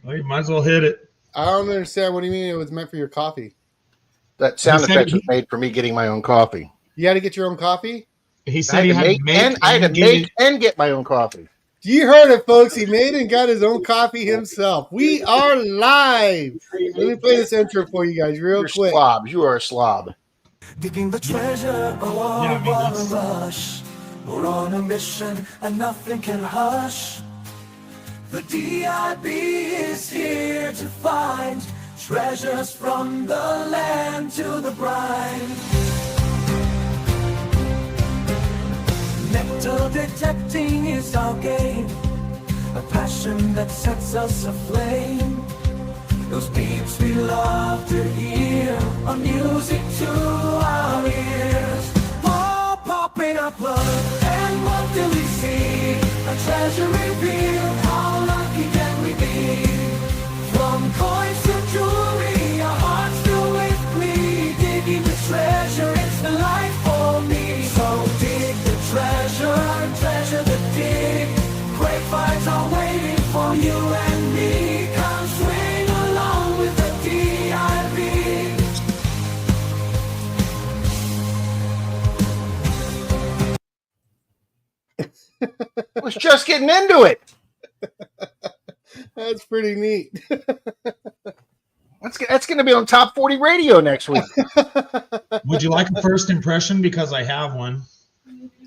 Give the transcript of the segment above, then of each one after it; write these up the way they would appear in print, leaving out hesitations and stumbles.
Well, you might as well hit it. I don't understand. What do you mean it was meant for your coffee? That sound effect was made for me getting my own coffee. You had to get your own coffee? He said he had to make and get my own coffee. You heard it, folks. He made and got his own coffee himself. We are live. Let me play this intro for you guys real quick. Slobs. You are a slob. Digging the treasure, rush. We're on a mission and nothing can hush. The DIB is here to find treasures from the land to the brine. Nectar detecting is our game, a passion that sets us aflame. Those beats we love to hear are music to our ears. Popping up blood, and what do we see? A treasure revealed, how lucky can we be? From coins to jewelry, our hearts fill with glee. Digging the treasure, it's the life for me. So dig the treasure, treasure the dig. Great finds are waiting for you and me. Come swing along with the DIB. I was just getting into it. That's pretty neat. That's going to be on Top 40 Radio next week. Would you like a first impression? Because I have one.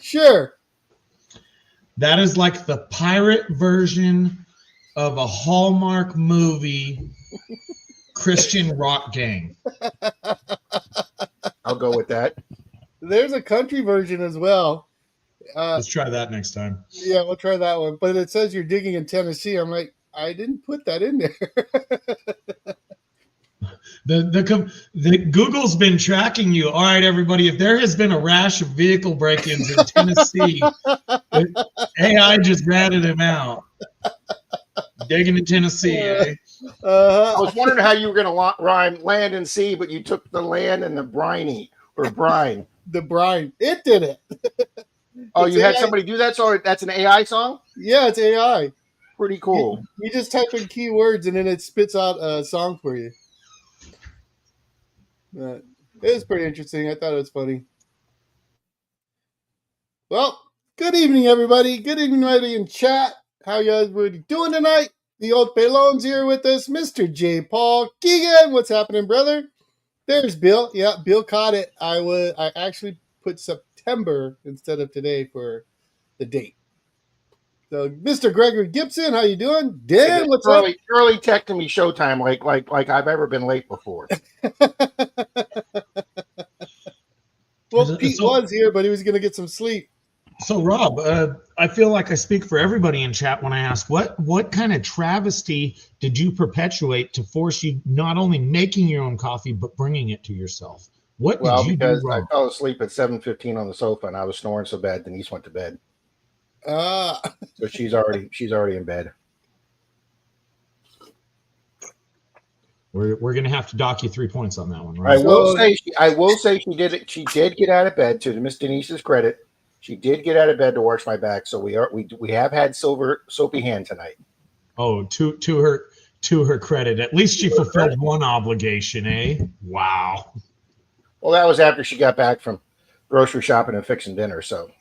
Sure. That is like the pirate version of a Hallmark movie, Christian rock gang. I'll go with that. There's a country version as well. Let's try that next time. Yeah, we'll try that one. But it says you're digging in Tennessee. I'm like, I didn't put that in there. The Google's been tracking you. All right, everybody. If there has been a rash of vehicle break-ins in Tennessee, AI just ratted him out. Digging in Tennessee. Eh? I was wondering how you were going to rhyme land and sea, but you took the land and the briny or brine. The brine. It did it. Oh, It's you had AI. somebody do that? So that's an AI song? Yeah, it's AI. Pretty cool. You just type in keywords and then it spits out a song for you. It was pretty interesting. I thought it was funny. Well, good evening, everybody. Good evening, everybody in chat. How you guys doing tonight? The old Pelon's here with us. Mr. J. Paul Keegan, what's happening, brother? There's Bill. Yeah, Bill caught it. I actually put September instead of today for the date. So, Mr. Gregory Gibson, how you doing? Dan, what's up? Early texting me Showtime like I've ever been late before. Well, Pete was here, but he was going to get some sleep. So, Rob, I feel like I speak for everybody in chat when I ask, what kind of travesty did you perpetuate to force you not only making your own coffee, but bringing it to yourself? What did you do wrong? I fell asleep at 7:15 on the sofa, and I was snoring so bad, Denise went to bed. So she's already in bed. We're going to have to dock you 3 points on that one, right? I will say she did it. She did get out of bed, to Miss Denise's credit. She did get out of bed to wash my back, so we have had soapy hand tonight. Oh, to her credit, at least she fulfilled one obligation, eh? Wow. Well, that was after she got back from grocery shopping and fixing dinner. So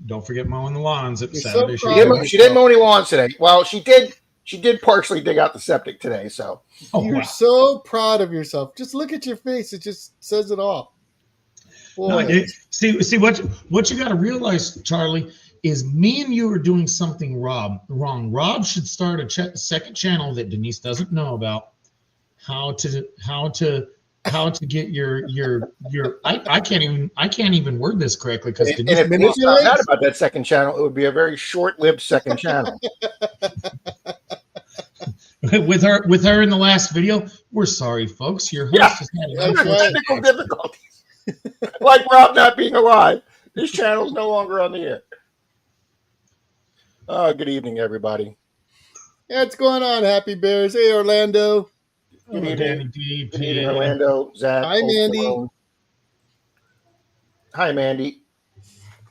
don't forget mowing the lawns at Saturday. She didn't mow any lawns today. Well, she did partially dig out the septic today. So you're so proud of yourself. Just look at your face; it just says it all. No, see what you got to realize, Charlie, is me and you are doing something wrong. Rob should start a second channel that Denise doesn't know about. How to get your I can't even word this correctly because if Denise found out about that second channel, it would be a very short-lived second channel. with her in the last video, we're sorry, folks. Your host has had technical difficulties. Like Rob not being alive. This channel's no longer on the air. Good evening, everybody. Yeah, what's going on, Happy Bears? Hey, Orlando. Good evening. Good evening, Orlando. Zach. Hi, Mandy. Hi, Mandy.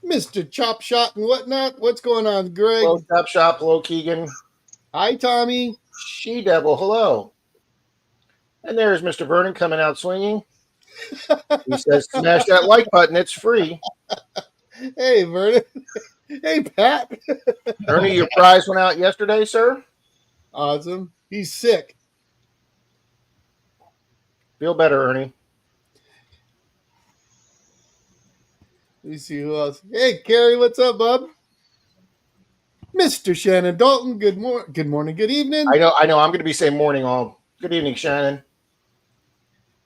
Mr. Chop Shot and whatnot. What's going on, Greg? Hello, Chop Shop. Hello, Keegan. Hi, Tommy. She-Devil, hello. And there's Mr. Vernon coming out swinging. He says, smash that like button. It's free. Hey, Vernon. Hey, Pat. Ernie, your prize went out yesterday, sir. Awesome. He's sick. Feel better, Ernie. Let me see who else. Hey, Carrie, what's up, bub? Mr. Shannon Dalton, good morning, good evening. I know. I'm going to be saying morning all. Good evening, Shannon.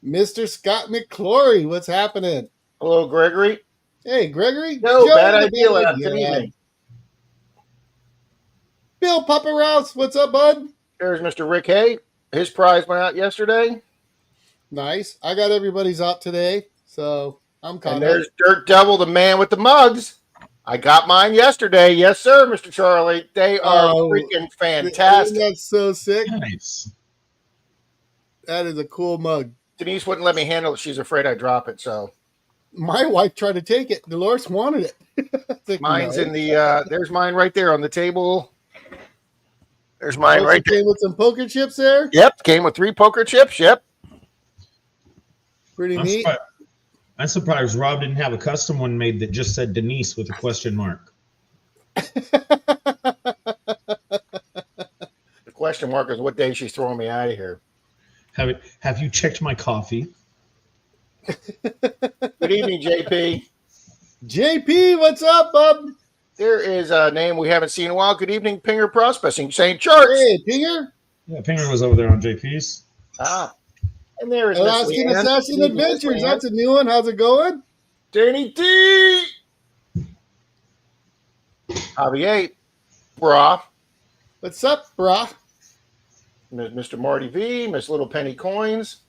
Mr. Scott McClory, what's happening? Hello, Gregory. Hey, Gregory. No, Joe, bad idea. bad Good idea. evening. Bill Papa Rouse, what's up, bud? There's Mr. Rick Hay. His prize went out yesterday. Nice. I got everybody's out today, so I'm And caught up. there's Dirt Devil, the man with the mugs. I got mine yesterday. Yes, sir, Mr. Charlie. They are freaking fantastic. That's so sick. Nice. That is a cool mug. Denise wouldn't let me handle it. She's afraid I'd drop it. So My wife tried to take it. Dolores wanted it. mine's in the, there's mine right there on the table. There's mine right there. Came with some poker chips there. Yep, came with 3 poker chips. Yep. Pretty I'm neat. surprised, I'm surprised Rob didn't have a custom one made that just said Denise with a question mark. The question mark is what day she's throwing me out of here. Have you checked my coffee? Good evening, JP. JP, what's up, bub? There is a name we haven't seen in a while. Good evening, Pinger Prospecting, St. Charles. Hey, Pinger. Yeah, Pinger was over there on JP's. Ah, and there is Miss Alaskan Leanne. Assassin Good evening, Miss Adventures. Leanne. That's a new one. How's it going? Danny D. Javier. Bra. What's up, brah? Mr. Marty V. Miss Little Penny Coins.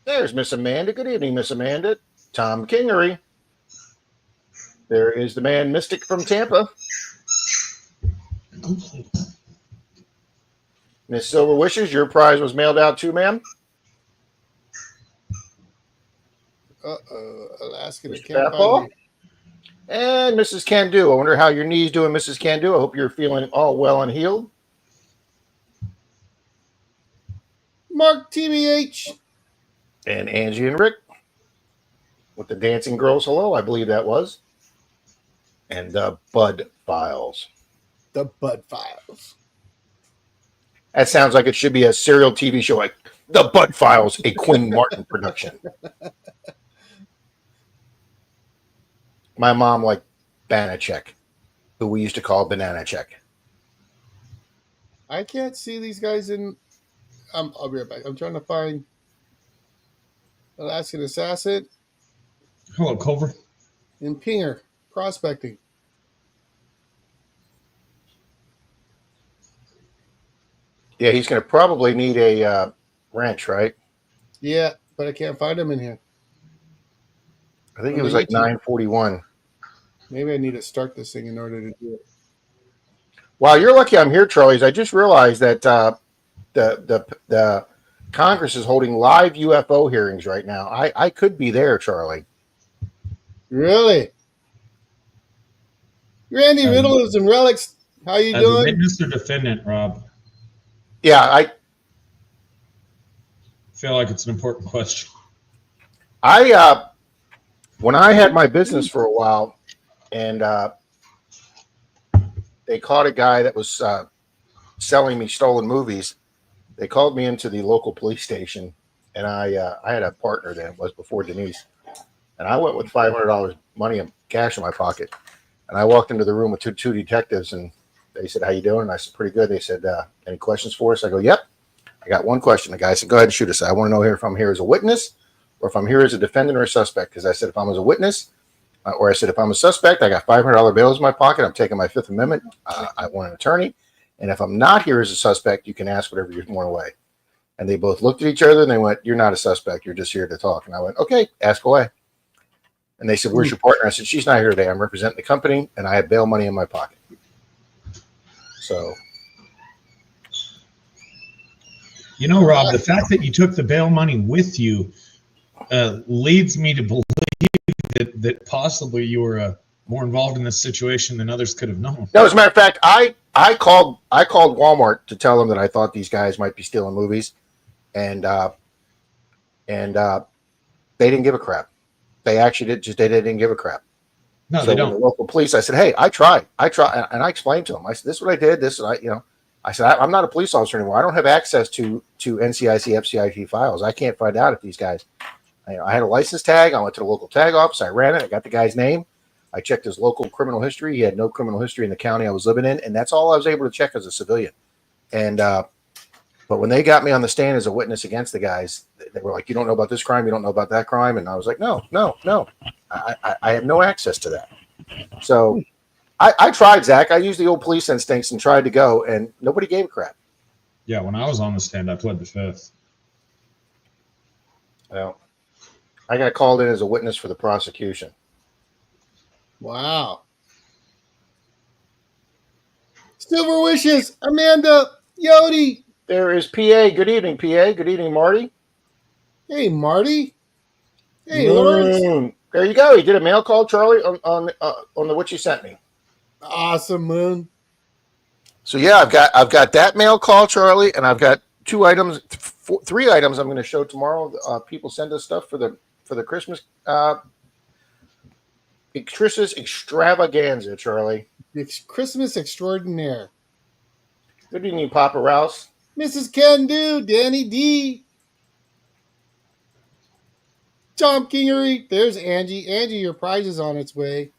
There's Miss Amanda. Good evening, Miss Amanda. Tom Kingery. There is the man Mystic from Tampa. Miss Silver Wishes, your prize was mailed out too, ma'am. Alaskan. I Mr. can't Fastball. find you. And Mrs. Candu. I wonder how your knee's doing, Mrs. Candu. I hope you're feeling all well and healed. Mark TBH. And Angie and Rick with the Dancing Girls Hello, I believe that was. And the Bud Files. The Bud Files. That sounds like it should be a serial TV show like The Bud Files, a Quinn Martin production. My mom liked Banachek, who we used to call Banana Check. I can't see these guys in. I'll be right back. I'm trying to find Alaskan Assassin Hello, Culver. and Pinger Prospecting. Yeah, he's going to probably need a wrench, right? Yeah, but I can't find him in here. I think it was like 941. Maybe I need to start this thing in order to do it. Wow, you're lucky I'm here, Charlie's. I just realized that the Congress is holding live UFO hearings right now. I could be there, Charlie. Really? Randy Riddle is in Relics. How you As a doing? witness or defendant, Rob? Yeah, I Feel like it's an important question. when I had my business for a while, and they caught a guy that was selling me stolen movies. They called me into the local police station, and I had a partner then. It was before Denise, and I went with $500 money and cash in my pocket, and I walked into the room with two detectives, and they said, "How you doing?" And I said, "Pretty good." They said, "Any questions for us?" I go, "Yep, I got one question." The guy said, "Go ahead and shoot us." I want to know here if I'm here as a witness or if I'm here as a defendant or a suspect. Because I said if I'm as a witness, or I said if I'm a suspect, I got $500 bills in my pocket. I'm taking my Fifth Amendment. I want an attorney. And if I'm not here as a suspect, you can ask whatever you want away. And they both looked at each other and they went, "You're not a suspect. You're just here to talk." And I went, "Okay, ask away." And they said, "Where's your partner?" I said, "She's not here today. I'm representing the company and I have bail money in my pocket." So, You know, Rob, the fact that you took the bail money with you leads me to believe that possibly you were more involved in this situation than others could have known. no, as a matter of fact, I called Walmart to tell them that I thought these guys might be stealing movies, and they didn't give a crap. They actually they didn't give a crap. No, So they with don't. the local police, I said, "Hey, I tried," and I explained to them. I said, "This is what I did. This is I said, I'm not a police officer anymore. I don't have access to NCIC, FCIT files. I can't find out if these guys. I had a license tag. I went to the local tag office. I ran it. I got the guy's name. I checked his local criminal history. He had no criminal history in the county I was living in, and that's all I was able to check as a civilian. And but when they got me on the stand as a witness against the guys, they were like, "You don't know about this crime. You don't know about that crime." And I was like, "No. I have no access to that." So I tried, Zach. I used the old police instincts and tried to go, and nobody gave a crap. Yeah, when I was on the stand, I pled the fifth. Well, I got called in as a witness for the prosecution. Wow. Silver wishes, Amanda, Yodi. There is PA. Good evening, PA. Good evening, Marty. Hey, Marty. Hey, Lawrence. There you go. He did a mail call, Charlie, on the what you sent me. Awesome, Moon. So yeah, I've got that mail call, Charlie, and I've got three items I'm going to show tomorrow. People send us stuff for the Christmas extravaganza, Charlie. It's Christmas extraordinaire. Good evening, Papa Rouse. Mrs. Can Do, Danny D. Tom Kingery. There's Angie. Angie, your prize is on its way.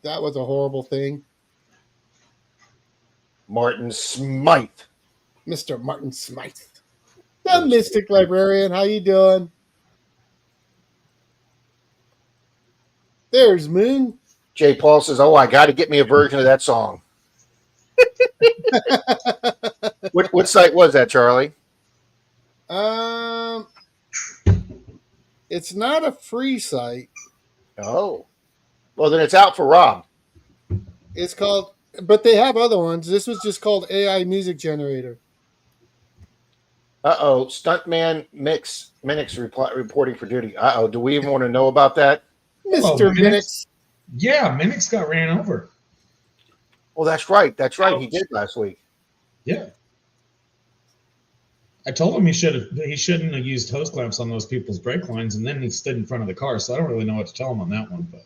That was a horrible thing. Martin Smythe. Mr. Martin Smythe. The Mystic Librarian. How you doing? There's Moon. Jay Paul says, "Oh, I got to get me a version of that song." What site was that, Charlie? It's not a free site. Oh, well then it's out for Rob. It's called, but they have other ones. This was just called AI Music Generator. Stuntman Minix reporting for duty. Do we even want to know about that? Mr. Minix. Yeah, Minix got ran over. Well, that's right. He did last week. Yeah. I told him he shouldn't have used hose clamps on those people's brake lines, and then he stood in front of the car. So I don't really know what to tell him on that one. But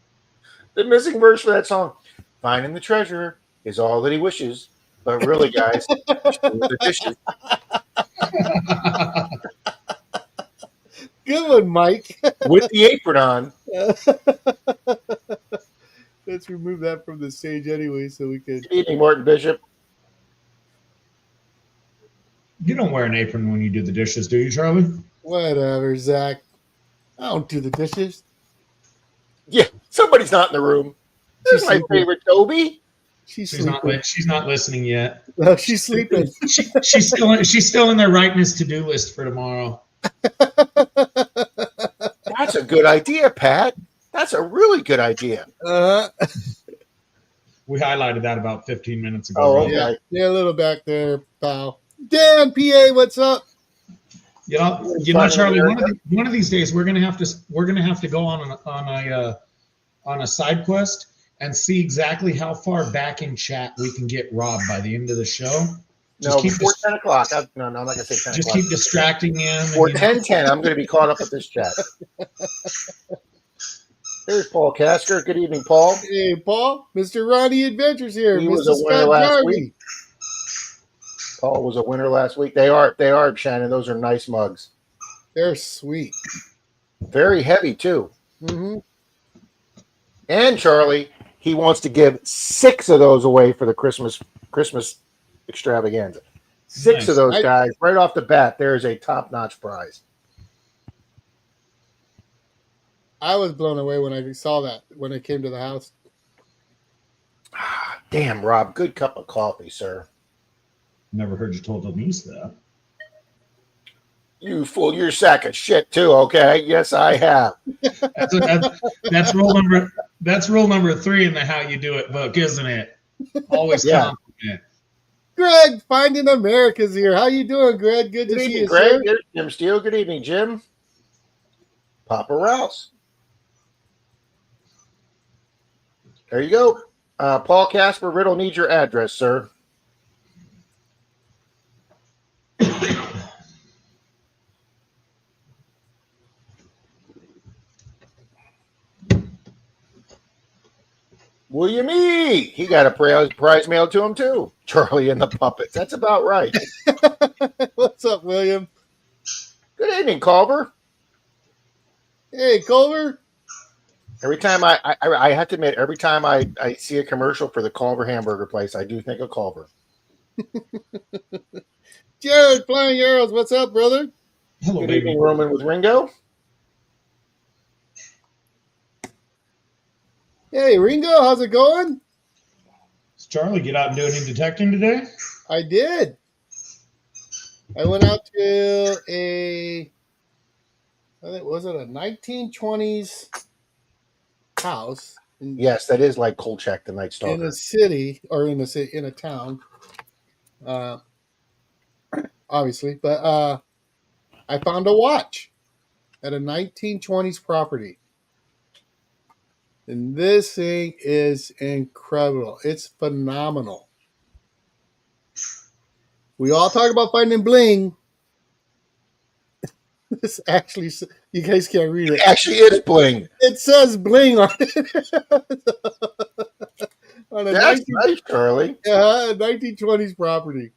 the missing verse for that song, "Finding the treasure is all that he wishes," but really, guys, the dishes. Good one, Mike. With the apron on. Let's remove that from the stage anyway, so we could. Good evening, Martin Bishop. You don't wear an apron when you do the dishes, do you, Charlie? Whatever, Zach. I don't do the dishes. Yeah, somebody's not in the room. This is my favorite Toby. She's not listening yet. No, she's sleeping. She's still in their rightness to-do list for tomorrow. That's a good idea, Pat. That's a really good idea. We highlighted that about 15 minutes ago. Oh, right? okay. Yeah, a little back there, pal. Dan, PA, what's up? You know, Charlie. One of these days, we're gonna have to go on a side quest and see exactly how far back in chat we can get Rob by the end of the show. Before 10 o'clock. No, I'm not going to say 10 Just o'clock. keep distracting him. Before 10:10, I'm going to be caught up with this chat. There's Paul Casker. Good evening, Paul. Hey, Paul. Mr. Ronnie Adventures here. He Mr. was a winner Scott last Jarvie. week. Paul was a winner last week. They are, Shannon. Those are nice mugs. They're sweet. Very heavy, too. Mm-hmm. And Charlie, he wants to give 6 of those away for the Christmas extravaganza. 6 Nice. of those guys. Right off the bat, there is a top-notch prize. I was blown away when I saw that when I came to the house. Damn, Rob. Good cup of coffee, sir. Never heard you told Denise that. You fool, you're a sack of shit too, okay? Yes, I have. That's rule number. That's rule number 3 in the How You Do It book, isn't it? Always compliment. Greg, Finding America's here. How you doing, Greg? Good to see you, Greg. sir. Jim Steele. Good evening, Jim. Papa Rouse. There you go. Paul Casper Riddle needs your address, sir. William E. He got a prize mailed to him too. Charlie and the Puppets. That's about right. What's up, William? Good evening, Culver. Hey, Culver. Every time I have to admit, every time I see a commercial for the Culver hamburger place, I do think of Culver. Jared Flying Arrows. What's up, brother? Hello, Good baby. evening, Roman with Ringo. Hey, Ringo. How's it going? Does Charlie get out and do any detecting today? I did. I went out to I think, was it a 1920s house Yes, that is like Kolchak, the Night Stalker. in a city, or in a town, obviously. But I found a watch at a 1920s property, and this thing is incredible. It's phenomenal. We all talk about finding bling. This actually, you guys can't read it. It actually is bling. It says bling on it. On a That's nice, Charlie. 1920s property.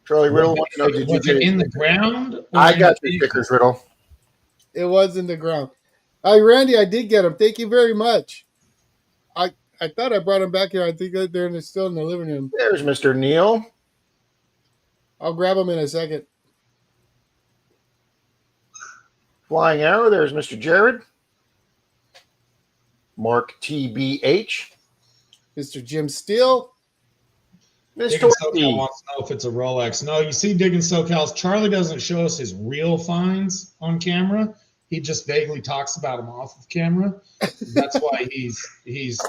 Charlie Riddle wants to know, did you Was get it it? in the ground? or I in got the the stickers, Riddle. It was in the ground. Randy, I did get them. Thank you very much. I thought I brought them back here. I think they're still in the living room. There's Mr. Neil. I'll grab them in a second. Flying Arrow. There's Mr. Jared. Mark TBH. Mr. Jim Steele. Mr. Digging SoCal T. wants to know if it's a Rolex. No, you see, Digging SoCal's Charlie doesn't show us his real finds on camera. He just vaguely talks about them off of camera. That's why he's.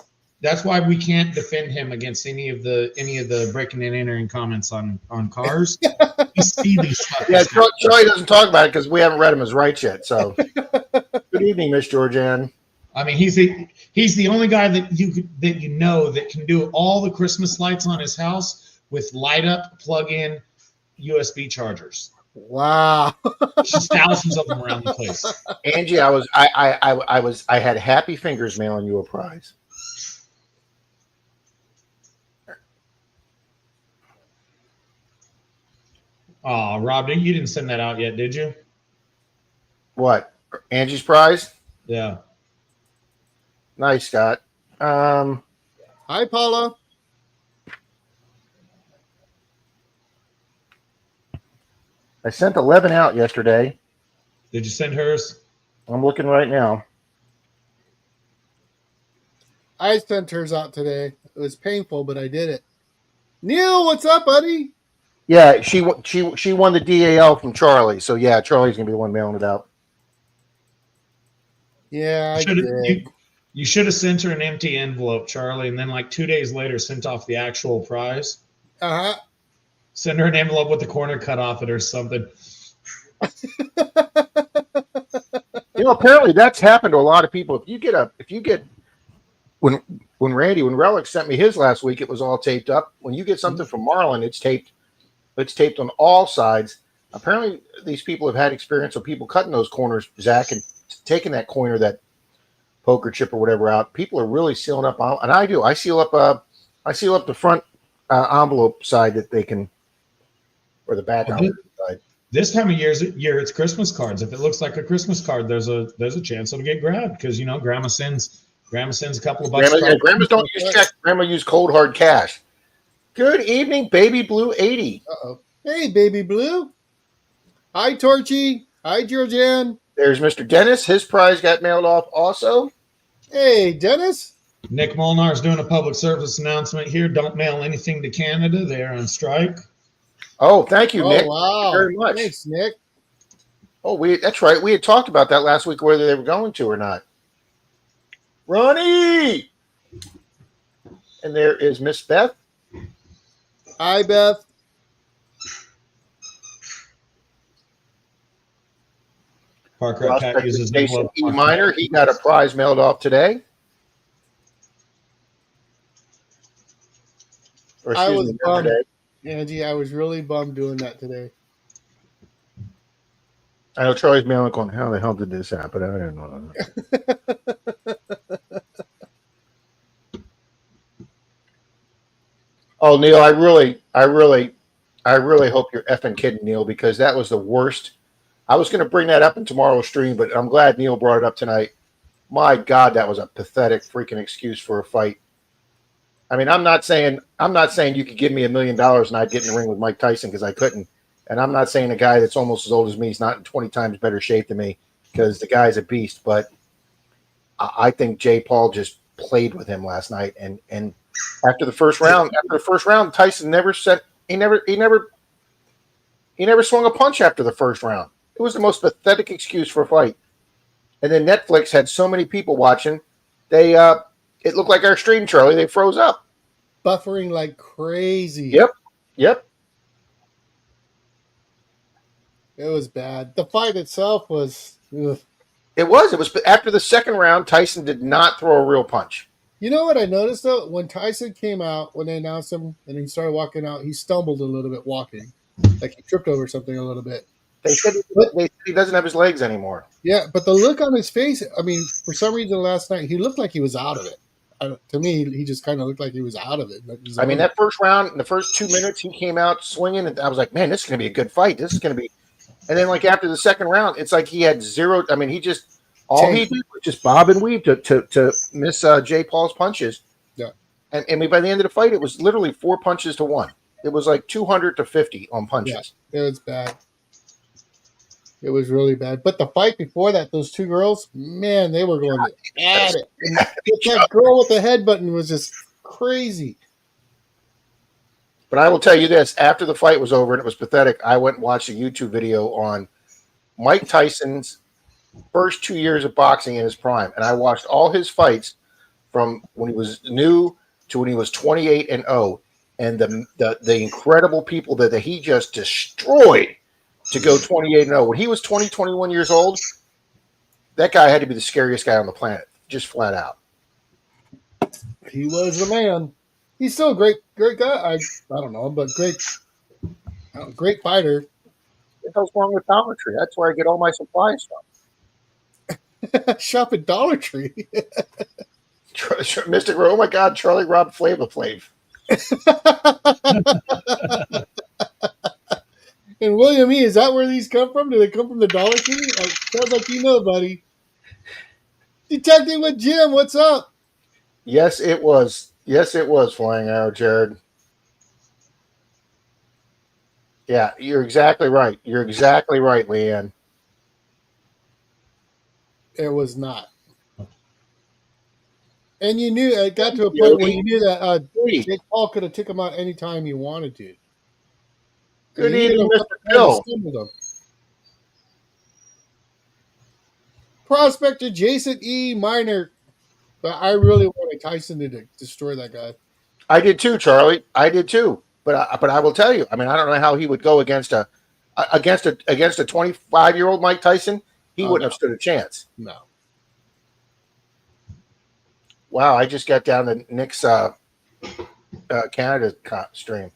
That's why we can't defend him against any of the breaking and entering comments on cars. We see these stuff. Yeah, Charlie doesn't talk about it because we haven't read him as rights yet. So, good evening, Miss Georgianne. I mean, he's the only guy that you know that can do all the Christmas lights on his house with light up, plug in USB chargers. Wow. Just thousands of them around the place. Angie, I had Happy Fingers mailing you a prize. Oh, Rob, you didn't send that out yet, did you? What? Angie's prize? Yeah. Nice, Scott. Hi, Paula. I sent 11 out yesterday. Did you send hers? I'm looking right now. I sent hers out today. It was painful, but I did it. Neil, what's up, buddy? Yeah, she won the DAL from Charlie. So yeah, Charlie's gonna be the one mailing it out. Yeah, I did. You should have sent her an empty envelope, Charlie, and then like 2 days later sent off the actual prize. Uh-huh. Send her an envelope with the corner cut off it or something. Apparently that's happened to a lot of people. If you get when Relic sent me his last week, it was all taped up. When you get something from Marlin, it's taped on all sides. Apparently these people have had experience with people cutting those corners, Zach, and taking that coin or that poker chip or whatever out. People are really sealing up, and I do. I seal up the front envelope side that they can, or the back envelope side. This time of year, it's Christmas cards. If it looks like a Christmas card, there's a chance it'll get grabbed because Grandma sends a couple of bucks. Grandmas don't use check. Grandma use cold hard cash. Good evening, Baby Blue 80. Uh-oh. Hey, Baby Blue. Hi, Torchy. Hi, Georgianne. There's Mr. Dennis. His prize got mailed off also. Hey, Dennis. Nick Molnar's doing a public service announcement here. Don't mail anything to Canada. They're on strike. Oh, thank you, Nick. Wow. Thank you very much. Thanks, Nick. Oh, that's right. We had talked about that last week, whether they were going to or not. Ronnie! And there is Miss Beth. Hi, Beth. Parker Pack uses Jason E. Minor. He got a prize mailed off today. Or I excuse was me, the other bummed. day. Angie, I was really bummed doing that today. I know Charlie's mailing going, how the hell did this happen? I don't know. Oh, Neil, I really hope you're effing kidding, Neil, because that was the worst. I was going to bring that up in tomorrow's stream, but I'm glad Neil brought it up tonight. My God, that was a pathetic freaking excuse for a fight. I mean, I'm not saying you could give me $1 million and I'd get in the ring with Mike Tyson because I couldn't. And I'm not saying a guy that's almost as old as me is not in 20 times better shape than me because the guy's a beast. But I think Jay Paul just played with him last night. And after the first round, Tyson never said he never swung a punch after the first round. It was the most pathetic excuse for a fight. And then Netflix had so many people watching, it looked like our stream, Charlie. They froze up. Buffering like crazy. Yep. It was bad. The fight itself was. Ugh. It was after the second round, Tyson did not throw a real punch. You know what I noticed though? When Tyson came out, when they announced him and he started walking out, he stumbled a little bit walking. Like he tripped over something a little bit. They said he doesn't have his legs anymore. Yeah, but the look on his face, I mean, for some reason last night, he looked like he was out of it. To me, he just kind of looked like he was out of it. I mean, that first round, in the first 2 minutes, he came out swinging, and I was like, man, this is going to be a good fight. This is going to be. And then, like, after the second round, it's like he had zero. I mean, he did was just bob and weave to miss Jay Paul's punches. Yeah. And by the end of the fight, it was literally 4 punches to 1. It was like 200 to 50 on punches. Yeah, it was bad. It was really bad. But the fight before that, those two girls, man, they were going at it. And that girl with the head button was just crazy. But I will tell you this, after the fight was over and it was pathetic, I went and watched a YouTube video on Mike Tyson's first 2 years of boxing in his prime. And I watched all his fights from when he was new to when he was 28-0. And the incredible people that he just destroyed to go 28-0. When he was 21 years old, that guy had to be the scariest guy on the planet, just flat out. He was the man. He's still a great guy. I don't know, but great fighter. What the hell's wrong with Dollar Tree? That's where I get all my supplies from. Shop at Dollar Tree. Mystic Row. Oh my God, Charlie robbed Flava Flav. And William E., is that where these come from? Do they come from the Dollar Tree? Sounds like you know, buddy. Detecting with Jim, what's up? Yes, it was. Flying Arrow, Jared. Yeah, you're exactly right. Leanne. It was not. And you knew, it got to a point where you knew that Jake Paul could have took him out anytime he wanted to. Good evening, Mr. Bill. Prospector Jason E. Minor. But I really wanted Tyson to destroy that guy. I did too, Charlie. I did too. But I will tell you, I mean, I don't know how he would go against a 25-year-old Mike Tyson. He wouldn't have stood a chance. No. Wow, I just got down to Nick's Canada stream.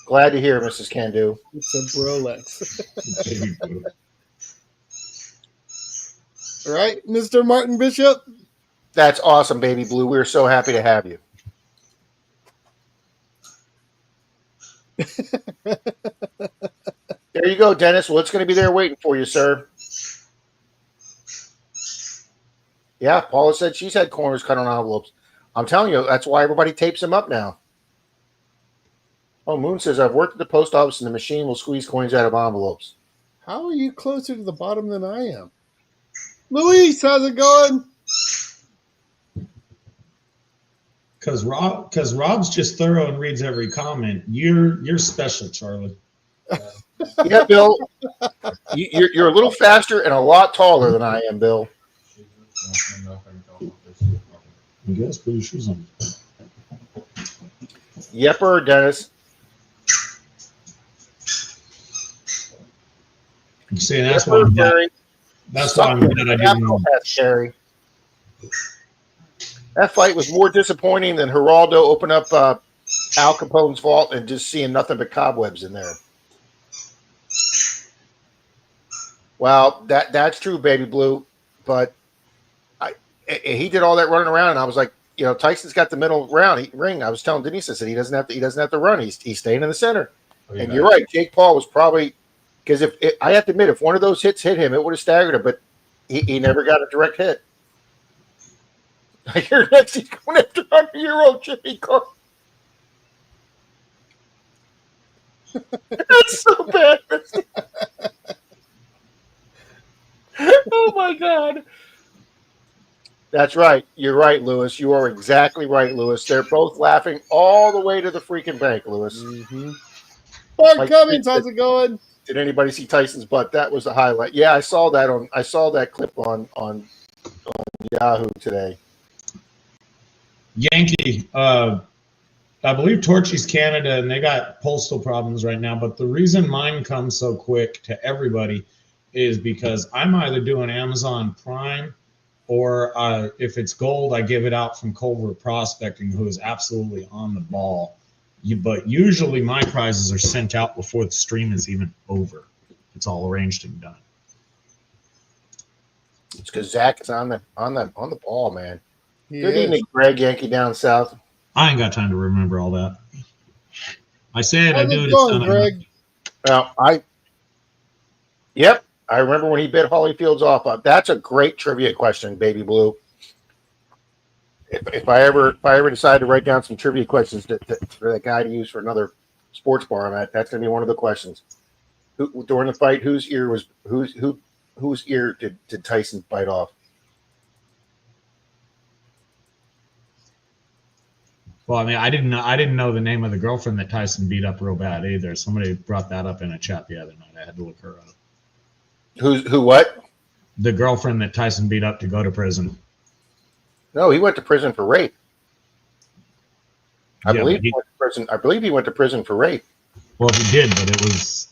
Glad to hear, Mrs. Candu. It's a Rolex. All right, Mr. Martin Bishop. That's awesome, Baby Blue. We're so happy to have you. There you go, Dennis. Well, it's going to be there waiting for you, sir. Yeah, Paula said she's had corners cut on envelopes. I'm telling you, that's why everybody tapes them up now. Oh, Moon says, I've worked at the post office and the machine will squeeze coins out of envelopes. How are you closer to the bottom than I am? Luis, how's it going? Because Rob's just thorough and reads every comment. You're special, Charlie. Yeah, Bill. You're a little faster and a lot taller than I am, Bill. You guys put your shoes on. Yepper, Dennis. You see, that's why I'm glad. That's why I'm glad I didn't know. Sherry. That fight was more disappointing than Geraldo open up Al Capone's vault and just seeing nothing but cobwebs in there. Well, that's true, Baby Blue. But he did all that running around, and I was like, Tyson's got the middle ring. I was telling Denise, I said he doesn't have to run. He's staying in the center. Oh, and you're right. Jake Paul was probably because I have to admit, if one of those hits hit him, it would have staggered him. But he never got a direct hit. I hear next he's going after 100-year-old Jimmy Carter. That's so bad. Oh my God. That's right. You're right, Lewis. You are exactly right, Lewis. They're both laughing all the way to the freaking bank, Lewis. Mm-hmm. Mark Cummins, how's it going? Did anybody see Tyson's butt? That was the highlight. Yeah, I saw that clip on Yahoo today. Yankee, I believe Torchy's Canada, and they got postal problems right now. But the reason mine comes so quick to everybody is because I'm either doing Amazon Prime or if it's gold, I give it out from Culver Prospecting, who is absolutely on the ball. But usually my prizes are sent out before the stream is even over. It's all arranged and done. It's because Zach is on the ball, man. Good is. evening, Greg, Yankee down south. I ain't got time to remember all that. I said I do it. Going, Greg? Well, I remember when he bit Holyfield's off. That's a great trivia question, Baby Blue. If I ever decide to write down some trivia questions for that guy to use for another sports bar I'm at, that's going to be one of the questions. During the fight, whose ear did Tyson bite off? Well, I mean, I didn't know the name of the girlfriend that Tyson beat up real bad either. Somebody brought that up in a chat the other night. I had to look her up. Who what? The girlfriend that Tyson beat up to go to prison. No, he went to prison for rape. I believe he went to prison for rape. Well, he did, but it was.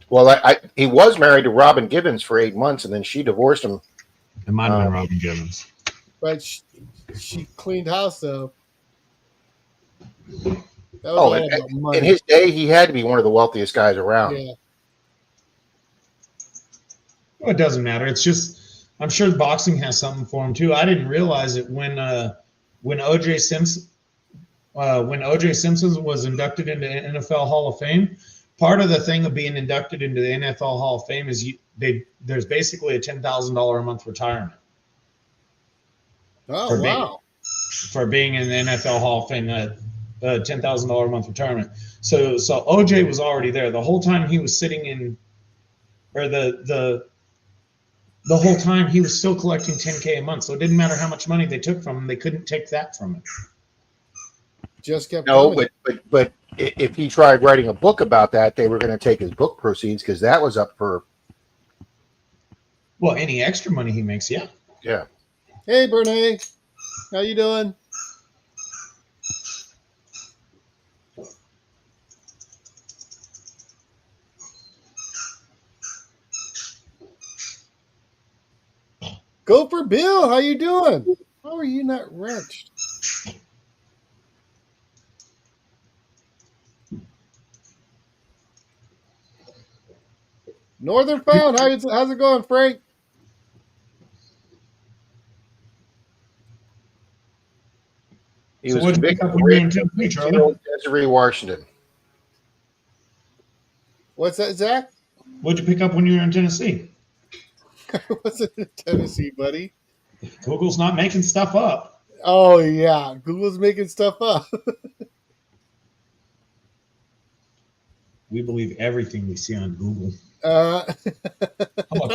Well, he was married to Robin Gibbons for 8 months, and then she divorced him. It might have been Robin Gibbons. But she cleaned house though. In his day, he had to be one of the wealthiest guys around. Yeah. Well, it doesn't matter. It's just, I'm sure boxing has something for him too. I didn't realize it when O.J. Simpson was inducted into NFL Hall of Fame. Part of the thing of being inducted into the NFL Hall of Fame is there's basically a $10,000 a month retirement. Oh, wow. For being in the NFL Hall of Fame, $10,000 a month retirement. So OJ was already there the whole time he was sitting in, or the whole time he was still collecting $10K a month. So it didn't matter how much money they took from him; they couldn't take that from him. Just kept. No, but if he tried writing a book about that, they were going to take his book proceeds because that was up for. Well, any extra money he makes, yeah. Yeah. Hey, Bernie, how you doing? Go for Bill. How you doing? How are you not wrenched? Northern Found, how's it going, Frank? He was convicted of Desiree Washington. What's that, Zach? What'd you pick up when you were in Tennessee? I wasn't in Tennessee, buddy. Google's not making stuff up. Oh, yeah. Google's making stuff up. We believe everything we see on Google. It's on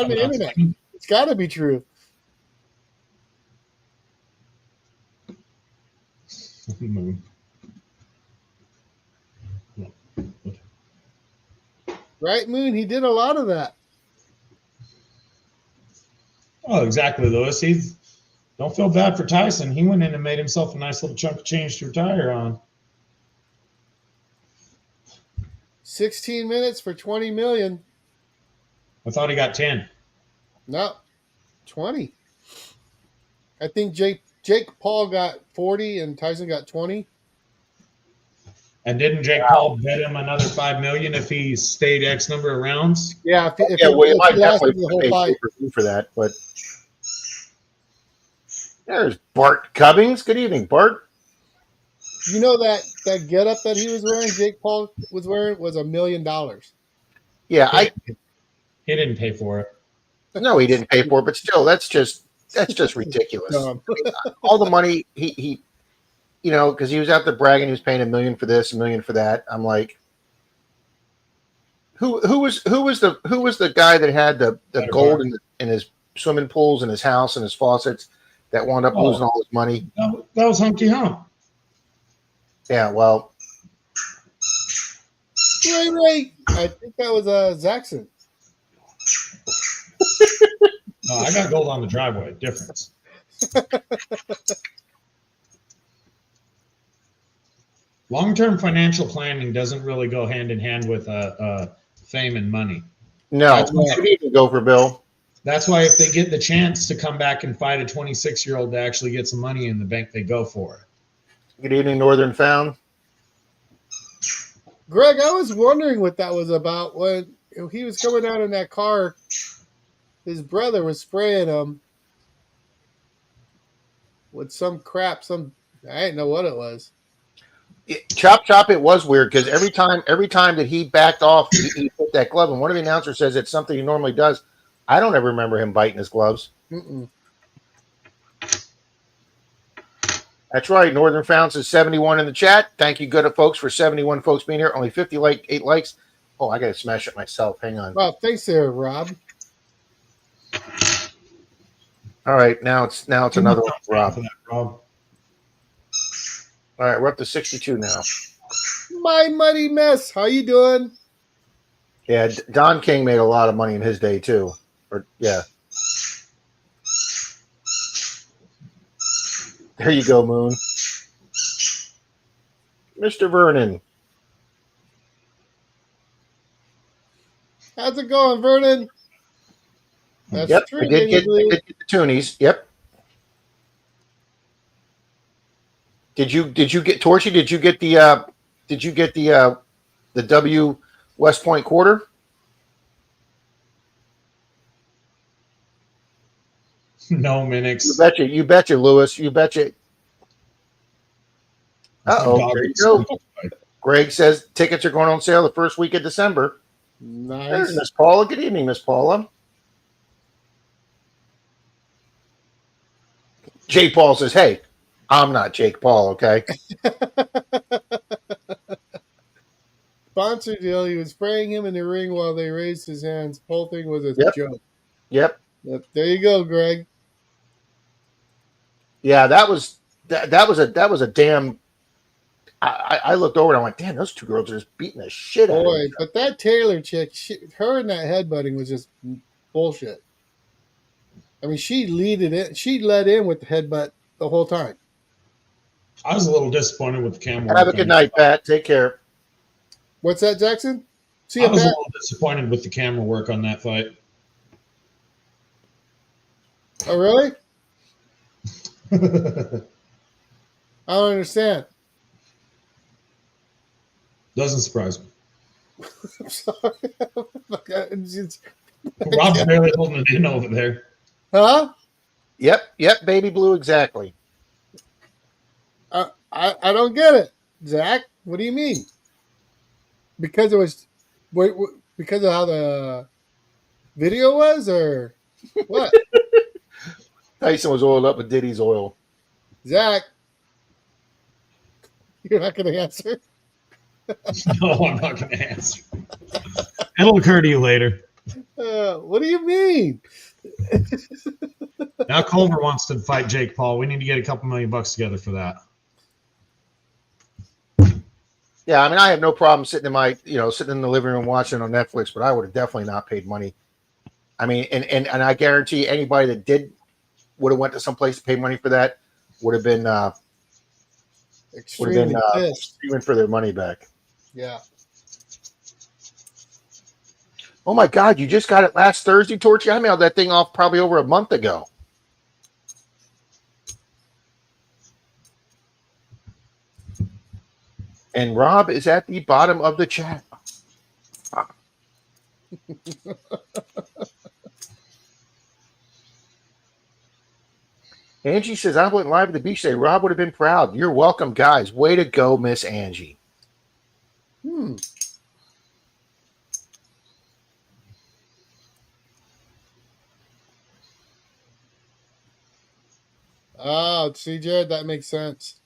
the internet. It's got to be true. Moon. Right, Moon? He did a lot of that. Oh, exactly, Lewis. Don't feel bad for Tyson. He went in and made himself a nice little chunk of change to retire on. 16 minutes for $20 million. I thought he got 10. No, 20. I think Jake Jake Paul got 40 and Tyson got 20. And didn't Jake Paul bet him another $5 million if he stayed X number of rounds? Yeah, if Yeah, well, you if might he lasted definitely the whole pay fight. pay-per-view for that. But there's Bart Cubbings. Good evening, Bart. You know that getup that he was wearing, Jake Paul was wearing, was $1 million. Yeah, He didn't pay for it. no, he didn't pay for it, but still, that's just ridiculous. Dumb. All the money he you know, because he was out there bragging he was paying $1 million for this, $1 million for that. I'm like, who was the guy that had the gold in his swimming pools and his house and his faucets that wound up losing all his money? That was Hunky Hump. Yeah, well, Right. I think that was Zaxxon. No, I got gold on the driveway. Difference. Long-term financial planning doesn't really go hand in hand with fame and money. no, That's why- good evening, Gopher Bill. That's why if they get the chance to come back and fight a 26-year-old to actually get some money in the bank, they go for it. Good evening, Northern Found. Greg, I was wondering what that was about when he was coming out in that car. His brother was spraying him with some crap. I didn't know what it was. Chop, it was weird because every time that he backed off, he put that glove, and one of the announcers says it's something he normally does. I don't ever remember him biting his gloves. Mm-mm. That's right. Northern Found says 71 in the chat. Thank you, good folks, for 71 folks being here. Only 8 likes. Oh, I got to smash it myself. Hang on. Well, thanks there, Rob. All right, now it's another one, Rob. For that, Rob. All right, we're up to 62 now. My muddy mess. How you doing? Yeah, Don King made a lot of money in his day too. Or yeah. There you go, Moon. Mr. Vernon. How's it going, Vernon? That's Yep, true. I did get the toonies. Yep. Did you get Torchy? Did you get the W West Point quarter? No, Minix. You betcha, Lewis. You betcha. Uh-oh. There you go. Greg says tickets are going on sale the first week of December. Nice. There's Miss Paula. Good evening, Miss Paula. Jake Paul says, hey, I'm not Jake Paul, okay? Sponsor deal. He was spraying him in the ring while they raised his hands. Whole thing was a joke. Yep. There you go, Greg. Yeah, that was a damn. I looked over and I went, damn, those two girls are just beating the shit out of Boy, each other. but that Taylor chick, her and that headbutting was just bullshit. I mean, she led in with the headbutt the whole time. I was a little disappointed with the camera. Have a good night, Pat. Take care. What's that, Jackson? See I you, was a Pat. little disappointed with the camera work on that fight. Oh, really? I don't understand. Doesn't surprise me. I'm sorry. Rob's barely holding it in over there. Huh? Yep, baby blue, exactly. I don't get it, Zach. What do you mean? Because it was, because of how the video was, or what? Tyson was oiled up with Diddy's oil. Zach, you're not going to answer. No, I'm not going to answer. It'll occur to you later. What do you mean? Now Culver wants to fight Jake Paul. We need to get a couple $1 million together for that. Yeah, I mean, I have no problem sitting in the living room watching on Netflix, but I would have definitely not paid money. I mean, and I guarantee anybody that would have went to some place to pay money for that would have been Extremely pissed. screaming for their money back. Yeah. Oh my God, you just got it last Thursday, Torchy? I mailed that thing off probably over a month ago. And Rob is at the bottom of the chat. Angie says, I went live at the beach today. Rob would have been proud. You're welcome, guys. Way to go, Miss Angie. Oh, see, Jared, that makes sense.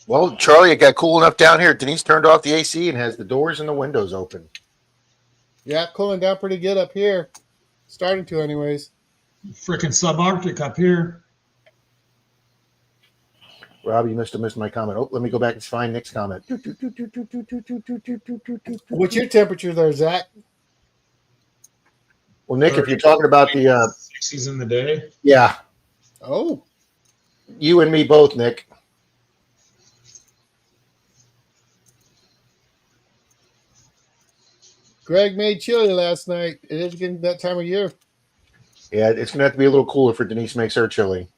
Well, Charlie, it got cool enough down here. Denise turned off the AC and has the doors and the windows open. Yeah, cooling down pretty good up here. Starting to, anyways. Freaking subarctic up here. Rob, you must have missed my comment. Oh, let me go back and find Nick's comment. What's your temperature there, Zach? Well, Nick, if you're talking about the 60s in the day. yeah, Oh, you and me both, Nick. Greg made chili last night. It is getting that time of year. Yeah, it's gonna have to be a little cooler for Denise makes her chili.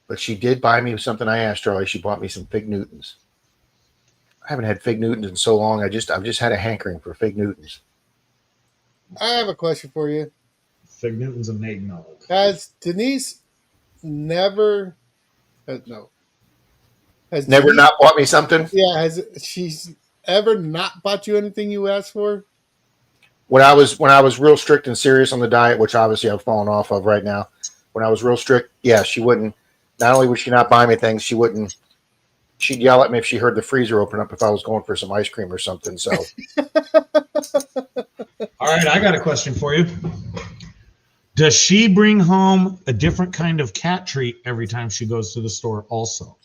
But she did buy me something I asked Charlie. She bought me some Fig Newtons. I haven't had Fig Newtons in so long. I've just had a hankering for Fig Newtons. I have a question for you. Fig Newtons and eggnog. Has Denise never, no, has Never Denise, not bought me something. Yeah, has she's ever not bought you anything you asked for? When I was real strict and serious on the diet, which obviously I've fallen off of right now. When I was real strict, yeah, she wouldn't. Not only would she not buy me things, she'd yell at me if she heard the freezer open up if I was going for some ice cream or something. So, All right, I got a question for you. Does she bring home a different kind of cat treat every time she goes to the store also?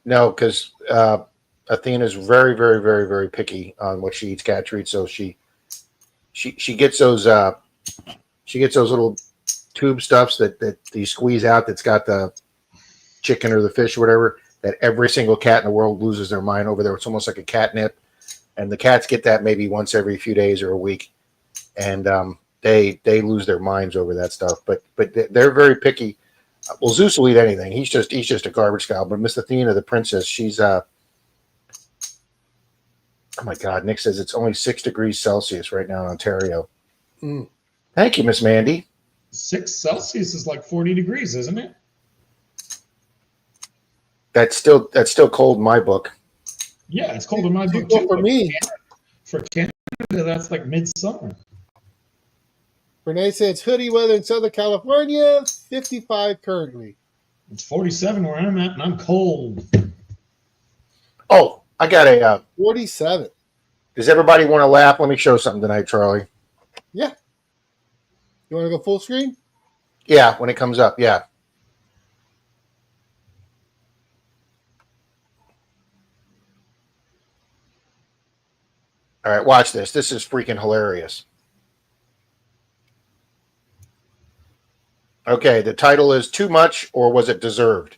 no, because Athena's very, very, very, very picky on what she eats cat treats. So she gets those little tube stuffs that you squeeze out that's got the chicken or the fish or whatever, that every single cat in the world loses their mind over there. It's almost like a catnip. And the cats get that maybe once every few days or a week. And they lose their minds over that stuff. But they're very picky. Well, Zeus will eat anything. He's just a garbage cow. But Miss Athena, the princess, she's oh my God, Nick says it's only 6 degrees Celsius right now in Ontario. Mm. Thank you, Miss Mandy. 6 Celsius is like 40 degrees, isn't it? That's still cold in my book. Yeah, it's cold in my book Well, too. for me, For Canada, that's like midsummer. Renee said it's hoodie weather in Southern California, 55 currently. It's 47 where I'm at, and I'm cold. Oh, I got a 47. does everybody want to laugh? Let me show something tonight, Charlie. Yeah. You want to go full screen? Yeah, when it comes up, yeah. All right, watch this. This is freaking hilarious. Okay, the title is Too Much or Was It Deserved?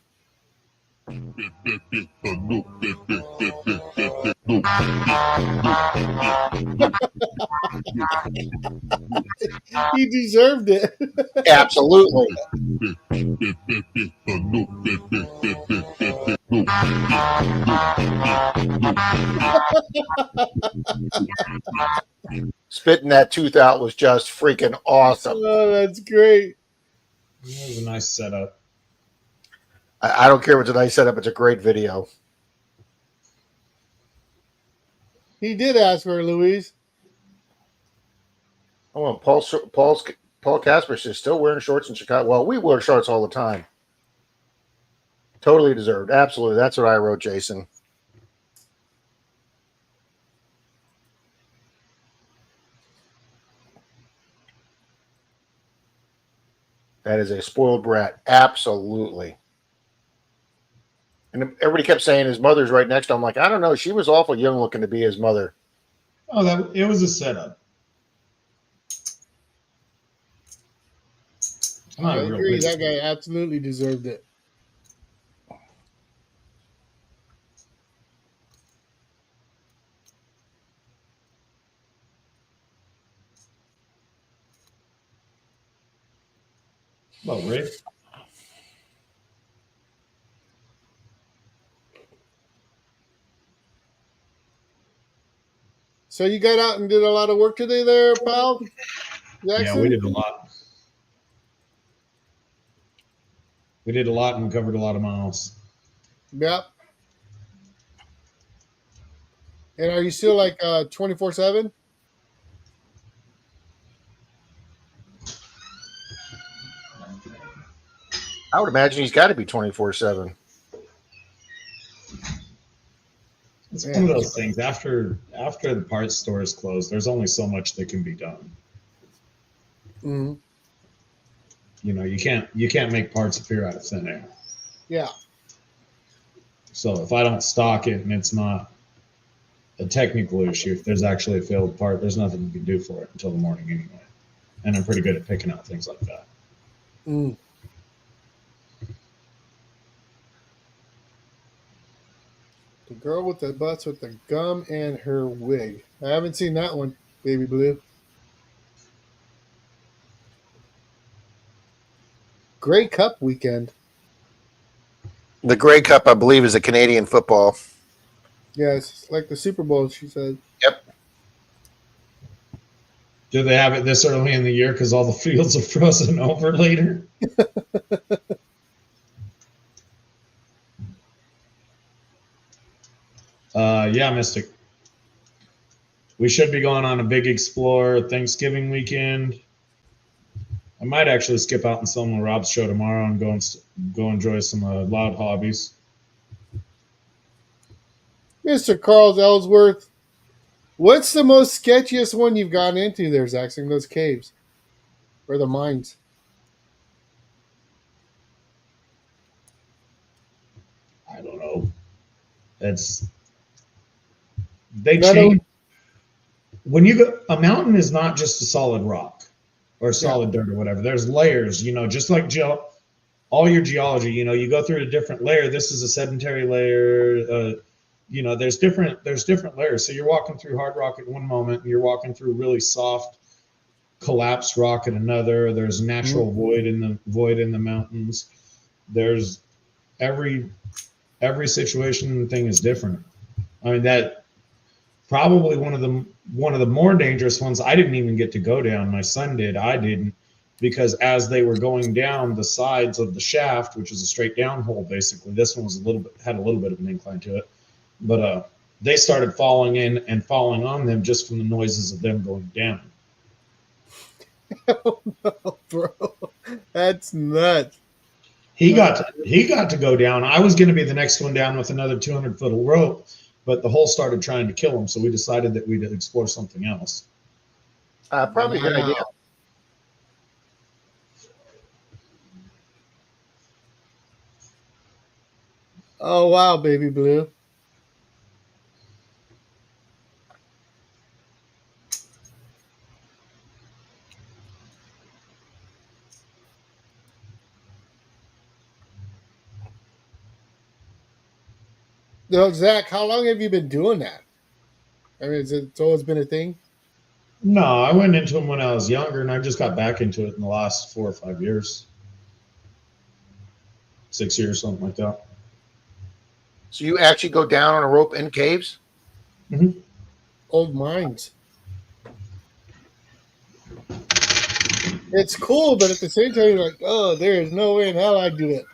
He deserved it. Absolutely. Spitting that tooth out was just freaking awesome. Oh, that's great. That was a nice setup. I don't care what's a nice setup. It's a great video. He did ask for it, Louise. Oh, and Paul Casper is still wearing shorts in Chicago. Well, we wear shorts all the time. Totally deserved. Absolutely. That's what I wrote, Jason. That is a spoiled brat. Absolutely. And everybody kept saying his mother's right next to him. I'm like, I don't know. She was awful young looking to be his mother. Oh, it was a setup. It's not I a real agree. big- That guy absolutely deserved it. Well, Rick. So you got out and did a lot of work today there, pal? Yeah, Jackson? we did a lot. We did a lot and covered a lot of miles. Yep. And are you still like 24/7? I would imagine he's got to be 24/7. It's one of those things. After the parts stores close, there's only so much that can be done. Mm-hmm. You know, you can't make parts appear out of thin air. Yeah. So if I don't stock it and it's not a technical issue, if there's actually a failed part, there's nothing you can do for it until the morning anyway. And I'm pretty good at picking out things like that. Mm. The girl with the butts with the gum and her wig. I haven't seen that one, Baby Blue. Grey Cup weekend. The Grey Cup, I believe, is a Canadian football. Yeah, it's like the Super Bowl, she said. Yep. Do they have it this early in the year because all the fields are frozen over later? Yeah, Mystic. We should be going on a big explore Thanksgiving weekend. I might actually skip out and film Rob's show tomorrow and go enjoy some loud hobbies. Mr. Carl Ellsworth, what's the most sketchiest one you've gotten into there, Zaxxon? Those caves or the mines? I don't know. They None of change. them? When you go, a mountain is not just a solid rock or solid dirt or whatever. There's layers, just like all your geology, you go through a different layer. This is a sedentary layer. There's different layers. So you're walking through hard rock at one moment, and you're walking through really soft collapsed rock at another. There's natural void in the mountains. There's every situation and thing is different. I mean, that probably one of the more dangerous ones. I didn't even get to go down. My son did. I didn't, because as they were going down the sides of the shaft, which is a straight down hole, basically, this one was had a little bit of an incline to it, but they started falling in and falling on them just from the noises of them going down. Oh, no, bro. That's nuts. He got to go down. I was going to be the next one down with another 200-foot of rope, but the hole started trying to kill him, so we decided that we'd explore something else. Probably a good idea. Oh, wow, Baby Blue. No, Zach, how long have you been doing that? I mean, it's always been a thing? No, I went into them when I was younger, and I just got back into it in the last 4 or 5 years. 6 years, something like that. So you actually go down on a rope in caves? Mm-hmm. Old mines. It's cool, but at the same time, you're like, oh, there is no way in hell I'd do it.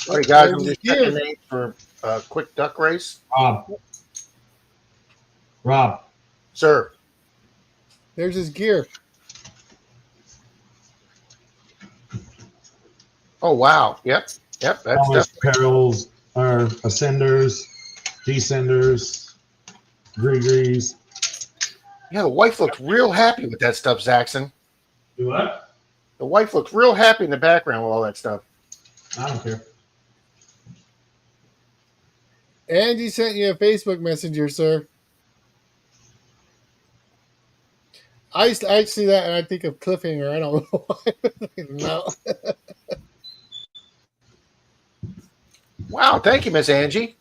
All right, guys, I'm just checking names for a quick duck race. Rob. Sir. There's his gear. Oh, wow. Yep. That's Perils are ascenders, descenders, gree-grees. Yeah, the wife looked real happy with that stuff, Zaxxon. Do what? The wife looked real happy in the background with all that stuff. I don't care. Andy sent you a Facebook Messenger, sir. I see that and I think of Cliffhanger. I don't know why. No. Wow, thank you, Miss Angie.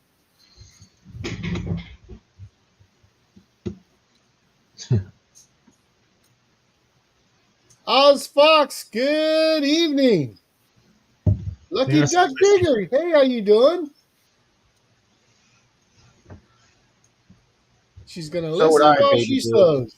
Oz Fox, good evening. Lucky Yes. Duck Digger, hey, how you doing? She's gonna So would listen I, while baby she blue. sews.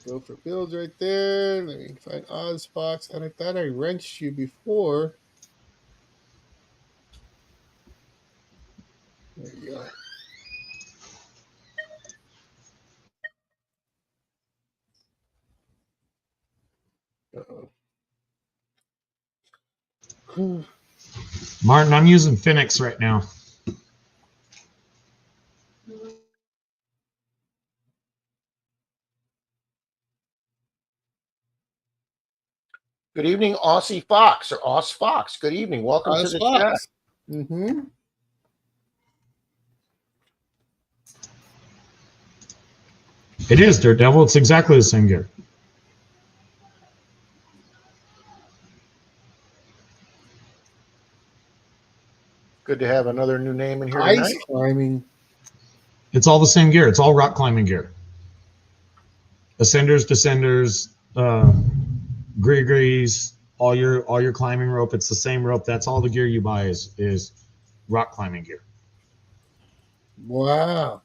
Go for builds right there. Let me find Oz Fox. And I thought I wrenched you before. There you go. Uh-oh. Martin, I'm using Phoenix right now. Good evening, Aussie Fox or Oz Fox. Good evening. Welcome to Oz the chat. Fox. Mm-hmm. It is Dirt Devil. It's exactly the same gear. Good to have another new name in here Ice tonight. climbing. It's all the same gear. It's all rock climbing gear. Ascenders, descenders, gree-grees, all your climbing rope. It's the same rope. That's all the gear you buy is rock climbing gear. Wow.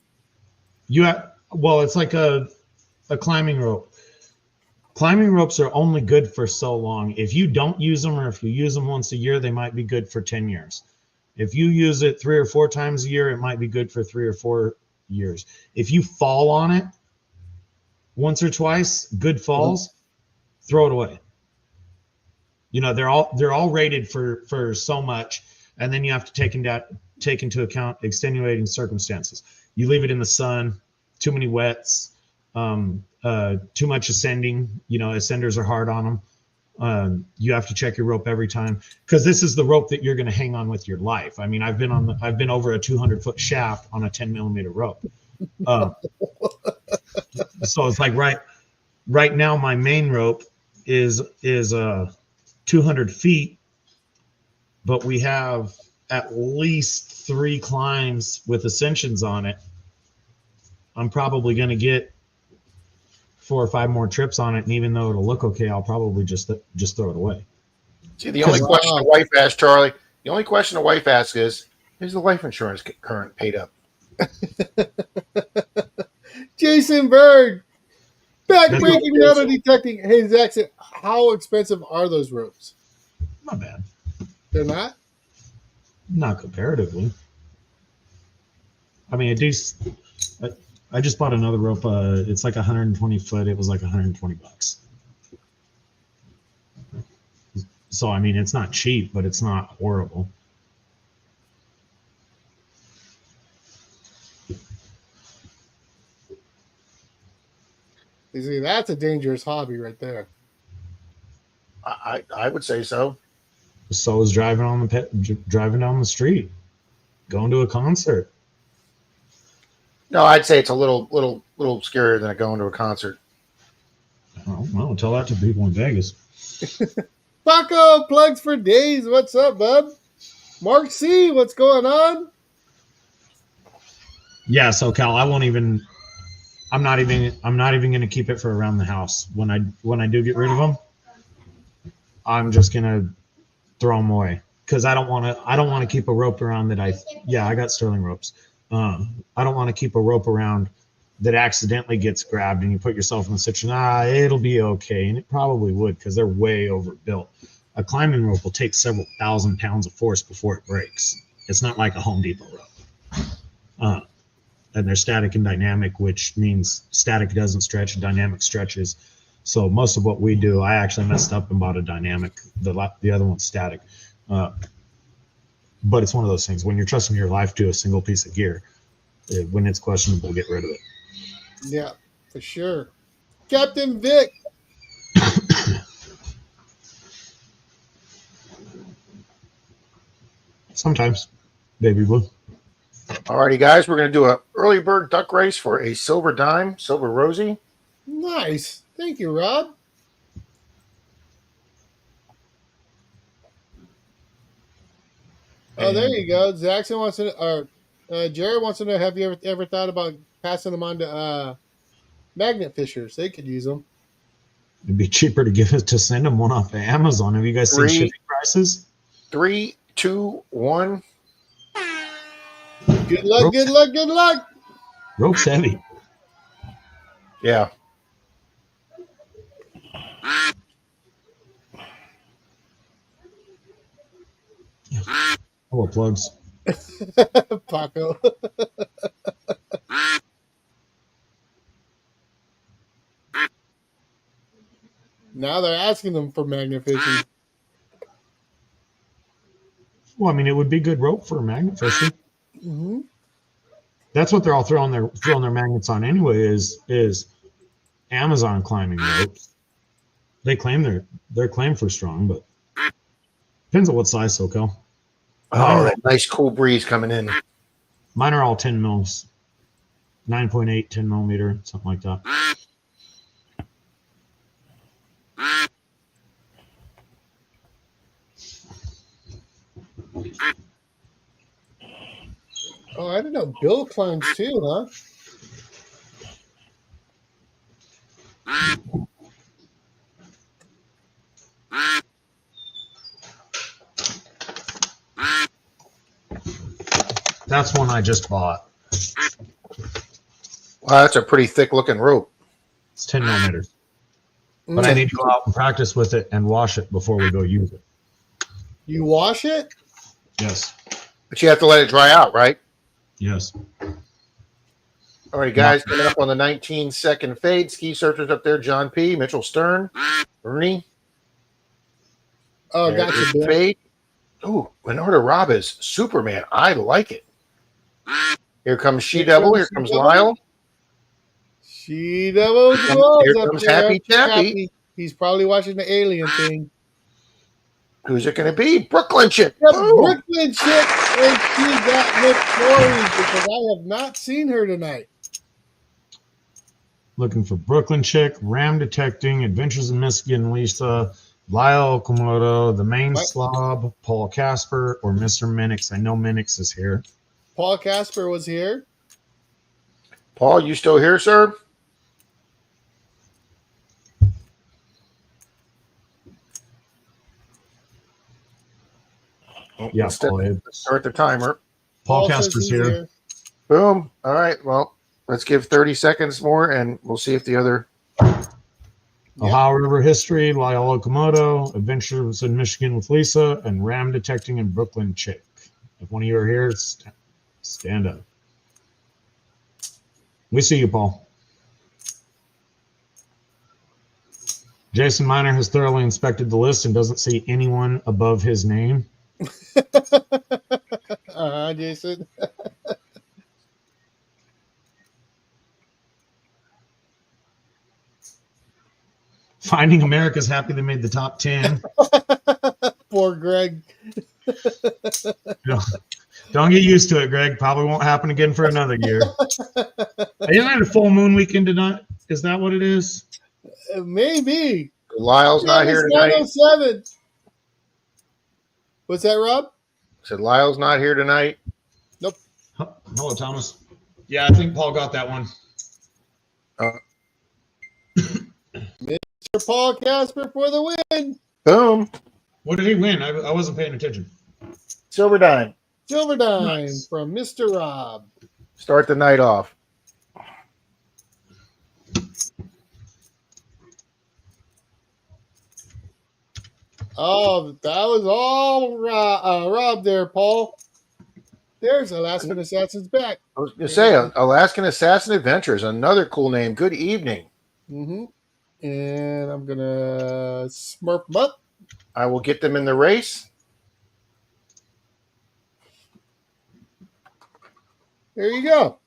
It's like a climbing rope. Climbing ropes are only good for so long. If you don't use them, or if you use them once a year, they might be good for 10 years. If you use it 3 or 4 times a year, it might be good for 3 or 4 years. If you fall on it once or twice, good falls, throw it away. You know, they're all rated for so much, and then you have to take into account extenuating circumstances. You leave it in the sun, too many wets, too much ascending. You know, ascenders are hard on them. You have to check your rope every time, because this is the rope that you're going to hang on with your life. I mean, I've been over a 200-foot shaft on a 10-millimeter rope. So it's like right now my main rope is 200 feet, but we have at least 3 climbs with ascensions on it. I'm probably going to get 4 or 5 more trips on it, and even though it'll look okay, I'll probably just throw it away. See, the only question the wife asked, Charlie, the only question the wife asks is the life insurance current paid up? Jason Bird, backbreaking metal detecting. Hey, Zach, how expensive are those ropes? Not bad. They're not? Not comparatively. I mean, I just bought another rope. It's like 120 foot. It was like $120. So, I mean, it's not cheap, but it's not horrible. You see, that's a dangerous hobby right there. I would say so. So is driving down the street, going to a concert. No, I'd say it's a little scarier than going to a concert. Oh, well, tell that to people in Vegas. Paco, plugs for days. What's up, bub? Mark C, what's going on? Yeah, so Cal, I'm not even going to keep it for around the house. When I do get rid of them, I'm just going to throw them away, because I don't want to keep a rope around that I got Sterling ropes. I don't want to keep a rope around that accidentally gets grabbed and you put yourself in the situation, it'll be okay. And it probably would, because they're way overbuilt. A climbing rope will take several thousand pounds of force before it breaks. It's not like a Home Depot rope. And they're static and dynamic, which means static doesn't stretch and dynamic stretches. So most of what we do, I actually messed up and bought a dynamic. The other one's static. But it's one of those things. When you're trusting your life to a single piece of gear, when it's questionable, get rid of it. Yeah, for sure. Captain Vic. Sometimes, baby blue. Alrighty, guys, we're going to do a early bird duck race for a silver dime, silver Rosie. Nice. Thank you, Rob. Oh, there you go. Jackson wants to, or Jared wants to know: have you ever thought about passing them on to magnet fishers? They could use them. It'd be cheaper to send them one off of Amazon. Have you guys seen shipping prices? 3, 2, 1. Good luck, good luck, good luck. Rope's heavy. Yeah. Hello, plugs. Paco. Now they're asking them for magnet fishing. Well, I mean, it would be good rope for magnet fishing. Mm-hmm. That's what they're all throwing their magnets on anyway. Is Amazon climbing ropes? They claim they're claimed for strong, but depends on what size, SoCal. Oh, that nice cool breeze coming in. Mine are all 10 mils, 9.8, 10 millimeter, something like that. Oh, I didn't know Bill climbs too, huh? That's one I just bought. Wow, that's a pretty thick looking rope. It's 10 millimeters. But I need to go out and practice with it and wash it before we go use it. You wash it? Yes. But you have to let it dry out, right? Yes. All right, guys, coming up on the 19-second fade. Ski Searchers up there, John P., Mitchell Stern, Ernie. Oh, gotcha, Bill. Fade. Ooh, Leonardo Robb is Superman. I like it. Here comes She-Devil. Here comes Lyle. She-Devil. Here comes Happy Chappy. He's probably watching the alien thing. Who's it going to be? Brooklyn Chick. The Brooklyn Chick, and she got Nick Corey because I have not seen her tonight. Looking for Brooklyn Chick, Ram Detecting, Adventures in Michigan, Lisa, Lyle Komodo, The Main Slob, Paul Casper, or Mr. Minix. I know Minix is here. Paul Casper was here. Paul, you still here, sir? Yeah, Let's Paul, start the timer. Paul says Casper's he's here. Boom. All right. Well, let's give 30 seconds more, and we'll see if the other. Ohio River History, Lyle Komodo, Adventures in Michigan with Lisa, and Ram Detecting and Brooklyn Chick. If one of you are here, stand up. We see you, Paul. Jason Miner has thoroughly inspected the list and doesn't see anyone above his name. Jason. Finding America's happy they made the top 10. Poor Greg. Don't get used to it, Greg. Probably won't happen again for another year. Isn't it a full moon weekend tonight? Is that what it is? Maybe. Lyle's not here tonight. 907. What's that, Rob? Said Lyle's not here tonight. Nope. Hello, Thomas. Yeah, I think Paul got that one. Mr. Paul Casper for the win. Boom. What did he win? I wasn't paying attention. Silver dime. Silver dime Nice. from Mr. Rob. Start the night off. Oh, that was all Rob there, Paul. There's Alaskan Assassin's back. I was going to say, Alaskan Assassin Adventures, another cool name. Good evening. Mm-hmm. And I'm going to smurp them up. I will get them in the race. There you go.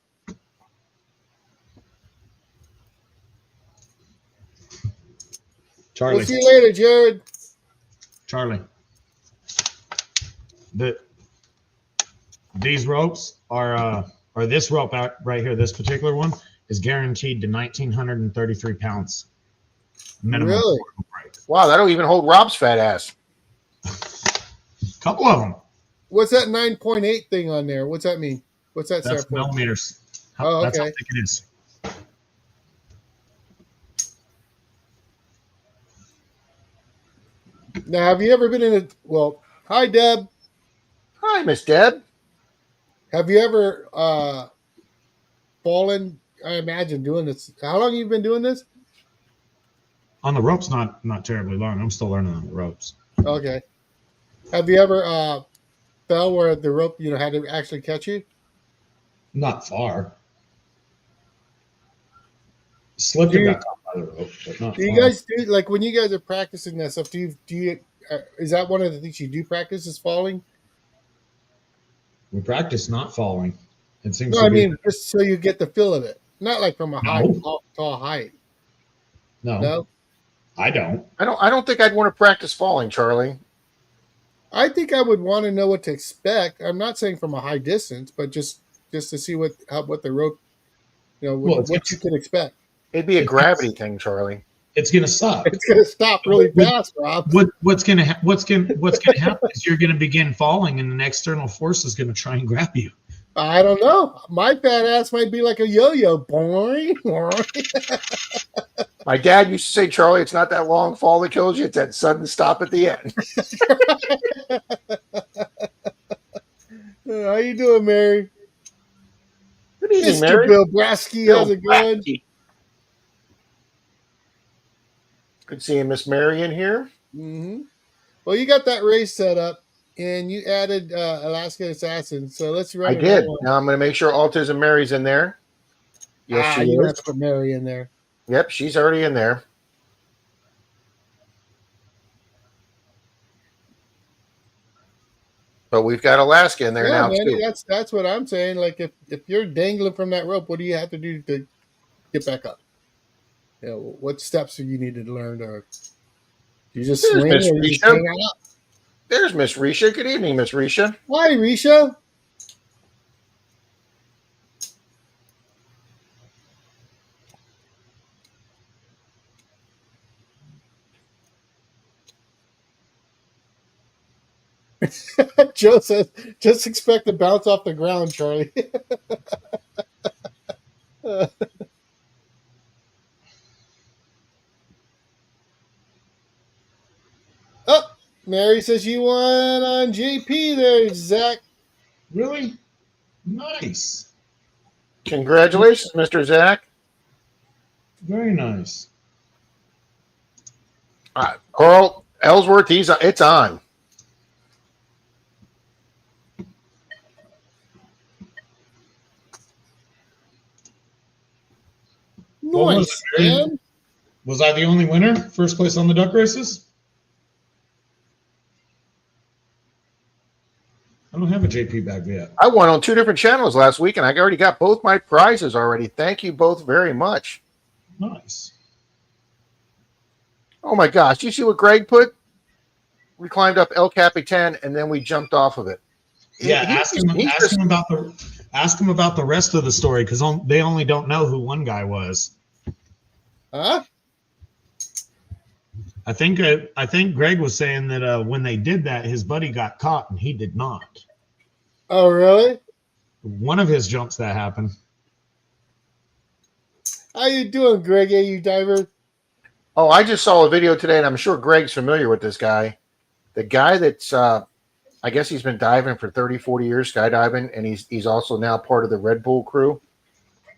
Charlie. We'll see you later, Jared. Charlie. These ropes are this rope out right here, this particular one, is guaranteed to 1,933 pounds. Minimum. Really? Wow, that'll even hold Rob's fat ass. Couple of them. What's that 9.8 thing on there? What's that mean? What's that That's stand for? millimeters. Oh, That's how okay. thick it is. Now, have you ever been in a? Well, hi Deb. Hi, Miss Deb. Have you ever fallen? I imagine doing this. How long have you been doing this? On the ropes, not terribly long. I'm still learning on the ropes. Okay. Have you ever fell where the rope, had to actually catch you? Not far. Slipped Do and you, got caught by the rope, but not do you far. guys do like when you guys are practicing that stuff? Do you is that one of the things you do practice is falling? We practice not falling. It seems No, to I be mean just so you get the feel of it, not like from a high No. tall height. no. No, I don't. I don't think I'd want to practice falling, Charlie. I think I would want to know what to expect. I'm not saying from a high distance, but just to see what the rope, Well, what you can expect. It'd be a It's- gravity thing, Charlie. It's gonna suck. It's gonna stop really fast, Rob. What's gonna happen is you're gonna begin falling, and an external force is gonna try and grab you. I don't know. My fat ass might be like a yo-yo. Boing, boing. My dad used to say, Charlie, it's not that long fall that kills you. It's that sudden stop at the end. How you doing, Mary? Good evening, Mr. Mary. Bill Brasky, how's it going? Good seeing Miss Mary in here. Mm-hmm. Well, you got that race set up, and you added Alaska Assassin. So let's run. I it did. all. Now I'm going to make sure Autism Mary's in there. Yes, she you don't is. have to put Mary in there. Yep, she's already in there. But we've got Alaska in there Yeah, now man, too. that's what I'm saying. Like if you're dangling from that rope, what do you have to do to get back up? What steps do you need to learn, or you just There's swing, or Miss you just Risha. hang out? There's Miss Risha. Good evening, Miss Risha. Hi, Risha. Joe says, just expect to bounce off the ground, Charlie. Oh, Mary says you won on JP there, Zach. Really? Nice. Congratulations, Mr. Zach. Very nice. Carl Ellsworth, it's on. What was Nice, it, Mary? man. Was I the only winner? First place on the duck races? I don't have a JP bag yet. I won on 2 different channels last week, and I already got both my prizes already. Thank you both very much. Nice. Oh my gosh, you see what Greg put? We climbed up El Capitan, and then we jumped off of it. Yeah, ask him about the rest of the story, because they only don't know who one guy was. Huh? I think Greg was saying that when they did that, his buddy got caught and he did not. Oh, really? One of his jumps that happened. How you doing, Greg? You diver? Oh, I just saw a video today, and I'm sure Greg's familiar with this guy. The guy that's, I guess he's been diving for 30, 40 years, skydiving, and he's also now part of the Red Bull crew.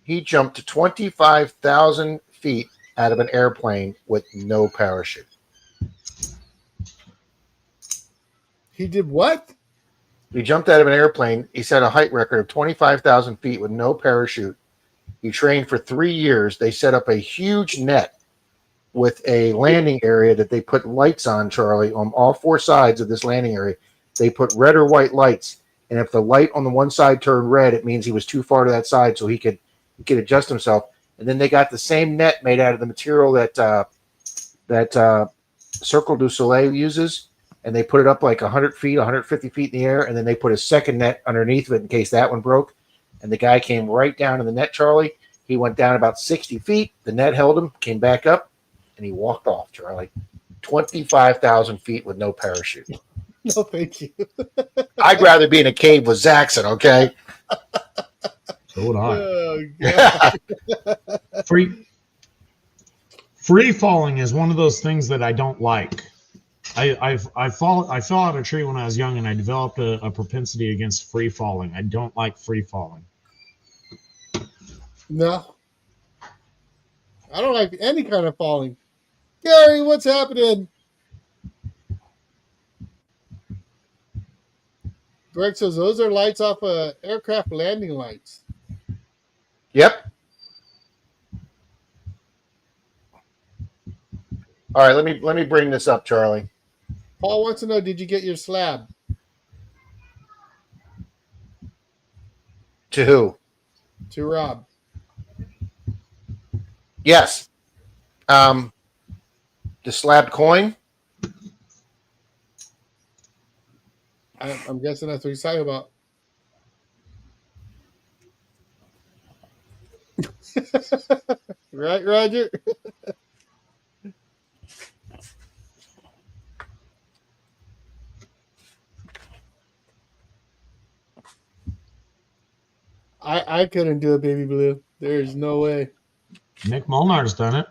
He jumped to 25,000 feet out of an airplane with no parachute. He did what? He jumped out of an airplane. He set a height record of 25,000 feet with no parachute. He trained for 3 years. They set up a huge net with a landing area that they put lights on, Charlie, on all 4 sides of this landing area. They put red or white lights. And if the light on the one side turned red, it means he was too far to that side, so he could adjust himself. And then they got the same net made out of the material that Cirque du Soleil uses, and they put it up like 100 feet, 150 feet in the air, and then they put a second net underneath of it in case that one broke. And the guy came right down in the net, Charlie. He went down about 60 feet. The net held him, came back up, and he walked off, Charlie. 25,000 feet with no parachute. No, thank you. I'd rather be in a cave with Zaxxon, okay? So would I. Oh, God. Free falling is one of those things that I don't like. I fell out of a tree when I was young, and I developed a propensity against free falling. I don't like free falling. No. I don't like any kind of falling. Gary, what's happening? Greg says those are lights off aircraft landing lights. Yep. All right, let me bring this up, Charlie. Paul wants to know, did you get your slab? To who? To Rob. Yes. The slabbed coin? I'm guessing that's what he's talking about. Right, Roger? I couldn't do it, Baby Blue. There's no way. Nick Molnar's done it.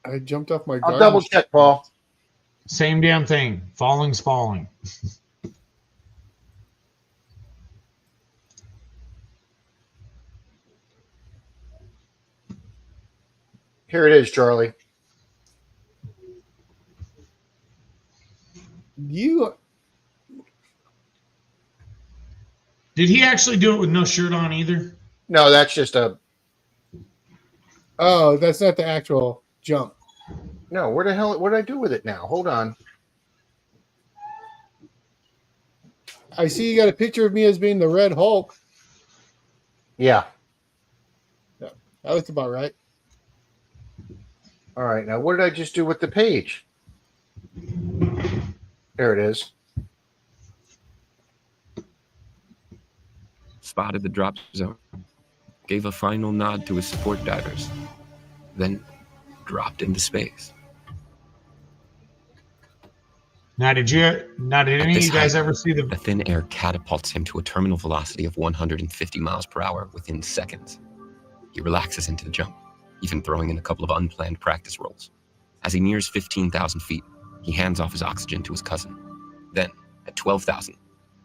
I jumped off my I'll garden. double check, Paul. Same damn thing. Falling's falling. Here it is, Charlie. You Did he actually do it with no shirt on either? No, that's just a. Oh, that's not the actual jump. No, where the hell? What did I do with it now? Hold on. I see you got a picture of me as being the Red Hulk. Yeah. That looks about right. All right. Now, what did I just do with the page? There it is. Spotted the drop zone, gave a final nod to his support divers, then dropped into space. Now, did any of you guys ever see The thin air catapults him to a terminal velocity of 150 miles per hour within seconds. He relaxes into the jump, even throwing in a couple of unplanned practice rolls. As he nears 15,000 feet, he hands off his oxygen to his cousin. Then, at 12,000,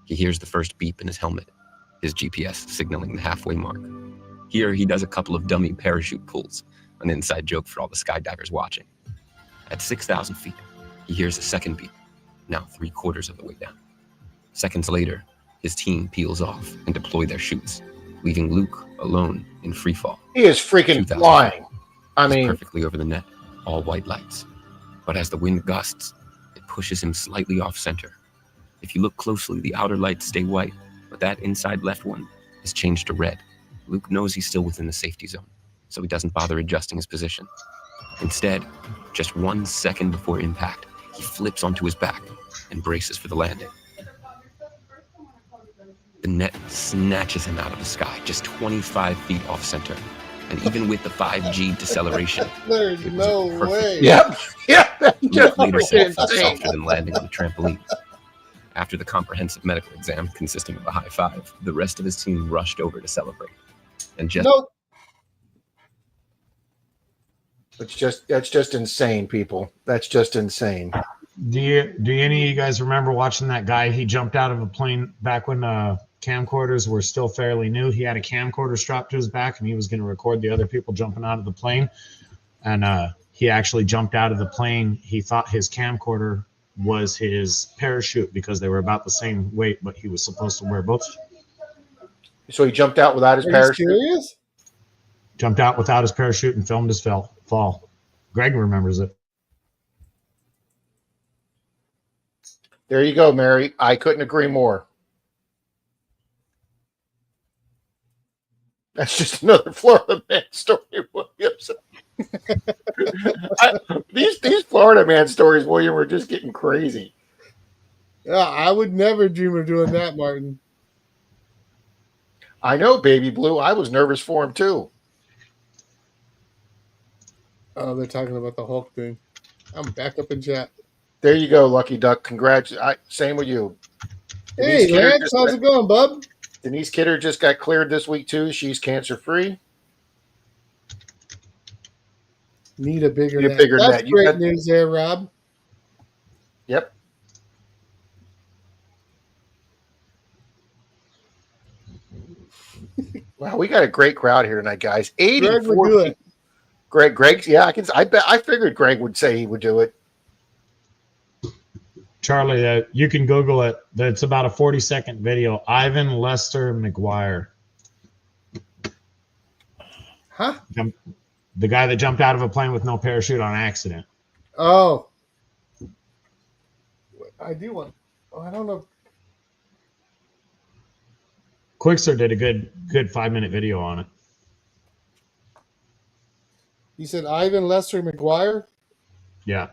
he hears the first beep in his helmet, his GPS signaling the halfway mark. Here, he does a couple of dummy parachute pulls, an inside joke for all the skydivers watching. At 6,000 feet, he hears a second beep, now 3/4 of the way down. Seconds later, his team peels off and deploy their chutes, leaving Luke alone in freefall. He is freaking 2,000 flying. I He's mean, perfectly over the net, all white lights. But as the wind gusts, it pushes him slightly off center. If you look closely, the outer lights stay white, but that inside left one is changed to red. Luke knows he's still within the safety zone, so he doesn't bother adjusting his position. Instead, just 1 second before impact, he flips onto his back and braces for the landing. The net snatches him out of the sky, just 25 feet off center. And even with the 5G deceleration, There's it was no a perfect way. yep. Yeah. Luke later said it felt Insane. softer than landing on a trampoline. After the comprehensive medical exam consisting of a high five, the rest of his team rushed over to celebrate. And just Nope. That's just insane, people. That's just insane. Do any of you guys remember watching that guy? He jumped out of a plane back when camcorders were still fairly new. He had a camcorder strapped to his back, and he was going to record the other people jumping out of the plane. And he actually jumped out of the plane. He thought his camcorder was his parachute because they were about the same weight, but he was supposed to wear both. So he jumped out without his Are you parachute. serious? Jumped out without his parachute and filmed his fall. Greg remembers it. There you go, Mary. I couldn't agree more. That's just another Florida man story, Williams. These Florida man stories, William, were just getting crazy. Yeah, I would never dream of doing that, Martin. I know, Baby Blue. I was nervous for him too. Oh, they're talking about the Hulk thing. I'm back up in chat. There you go, Lucky Duck. Congrats. Same with you. Hey, Kidder Lance, how's it going, bub? Denise Kidder just got cleared this week, too. She's cancer-free. Need a bigger Need a net. bigger That's net. great news there, Rob. Yep. Wow, we got a great crowd here tonight, guys. Greg would 84 do it. Greg's, yeah, I figured Greg would say he would do it. Charlie, you can Google it. It's about a 40-second video. Ivan Lester McGuire, Huh? the guy that jumped out of a plane with no parachute on accident. Oh. I do want. Oh, I don't know. Quickser did a good 5-minute video on it. You said Ivan Lester McGuire? Yeah.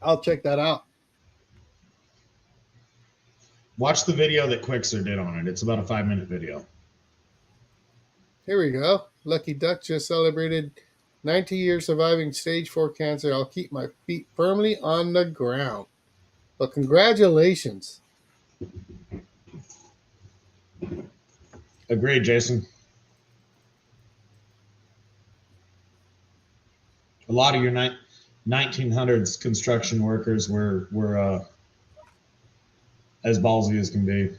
I'll check that out. Watch the video that Quickser did on it. It's about a 5-minute video. Here we go. Lucky Duck just celebrated 90 years surviving stage 4 cancer. I'll keep my feet firmly on the ground. Well, congratulations. Agreed, Jason. A lot of your 1900s construction workers were as ballsy as can be.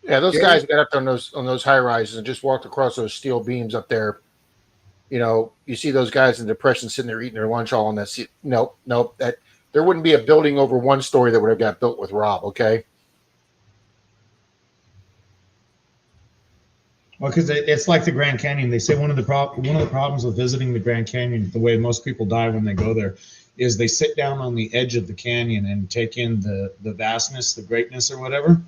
Yeah, those guys got up on those high rises and just walked across those steel beams up there. You know, you see those guys in depression sitting there eating their lunch all on that seat. Nope. That there wouldn't be a building over one story that would have got built with Rob. Okay. Well, because it's like the Grand Canyon. They say one of the problems with visiting the Grand Canyon, the way most people die when they go there, is they sit down on the edge of the canyon and take in the vastness, the greatness, or whatever.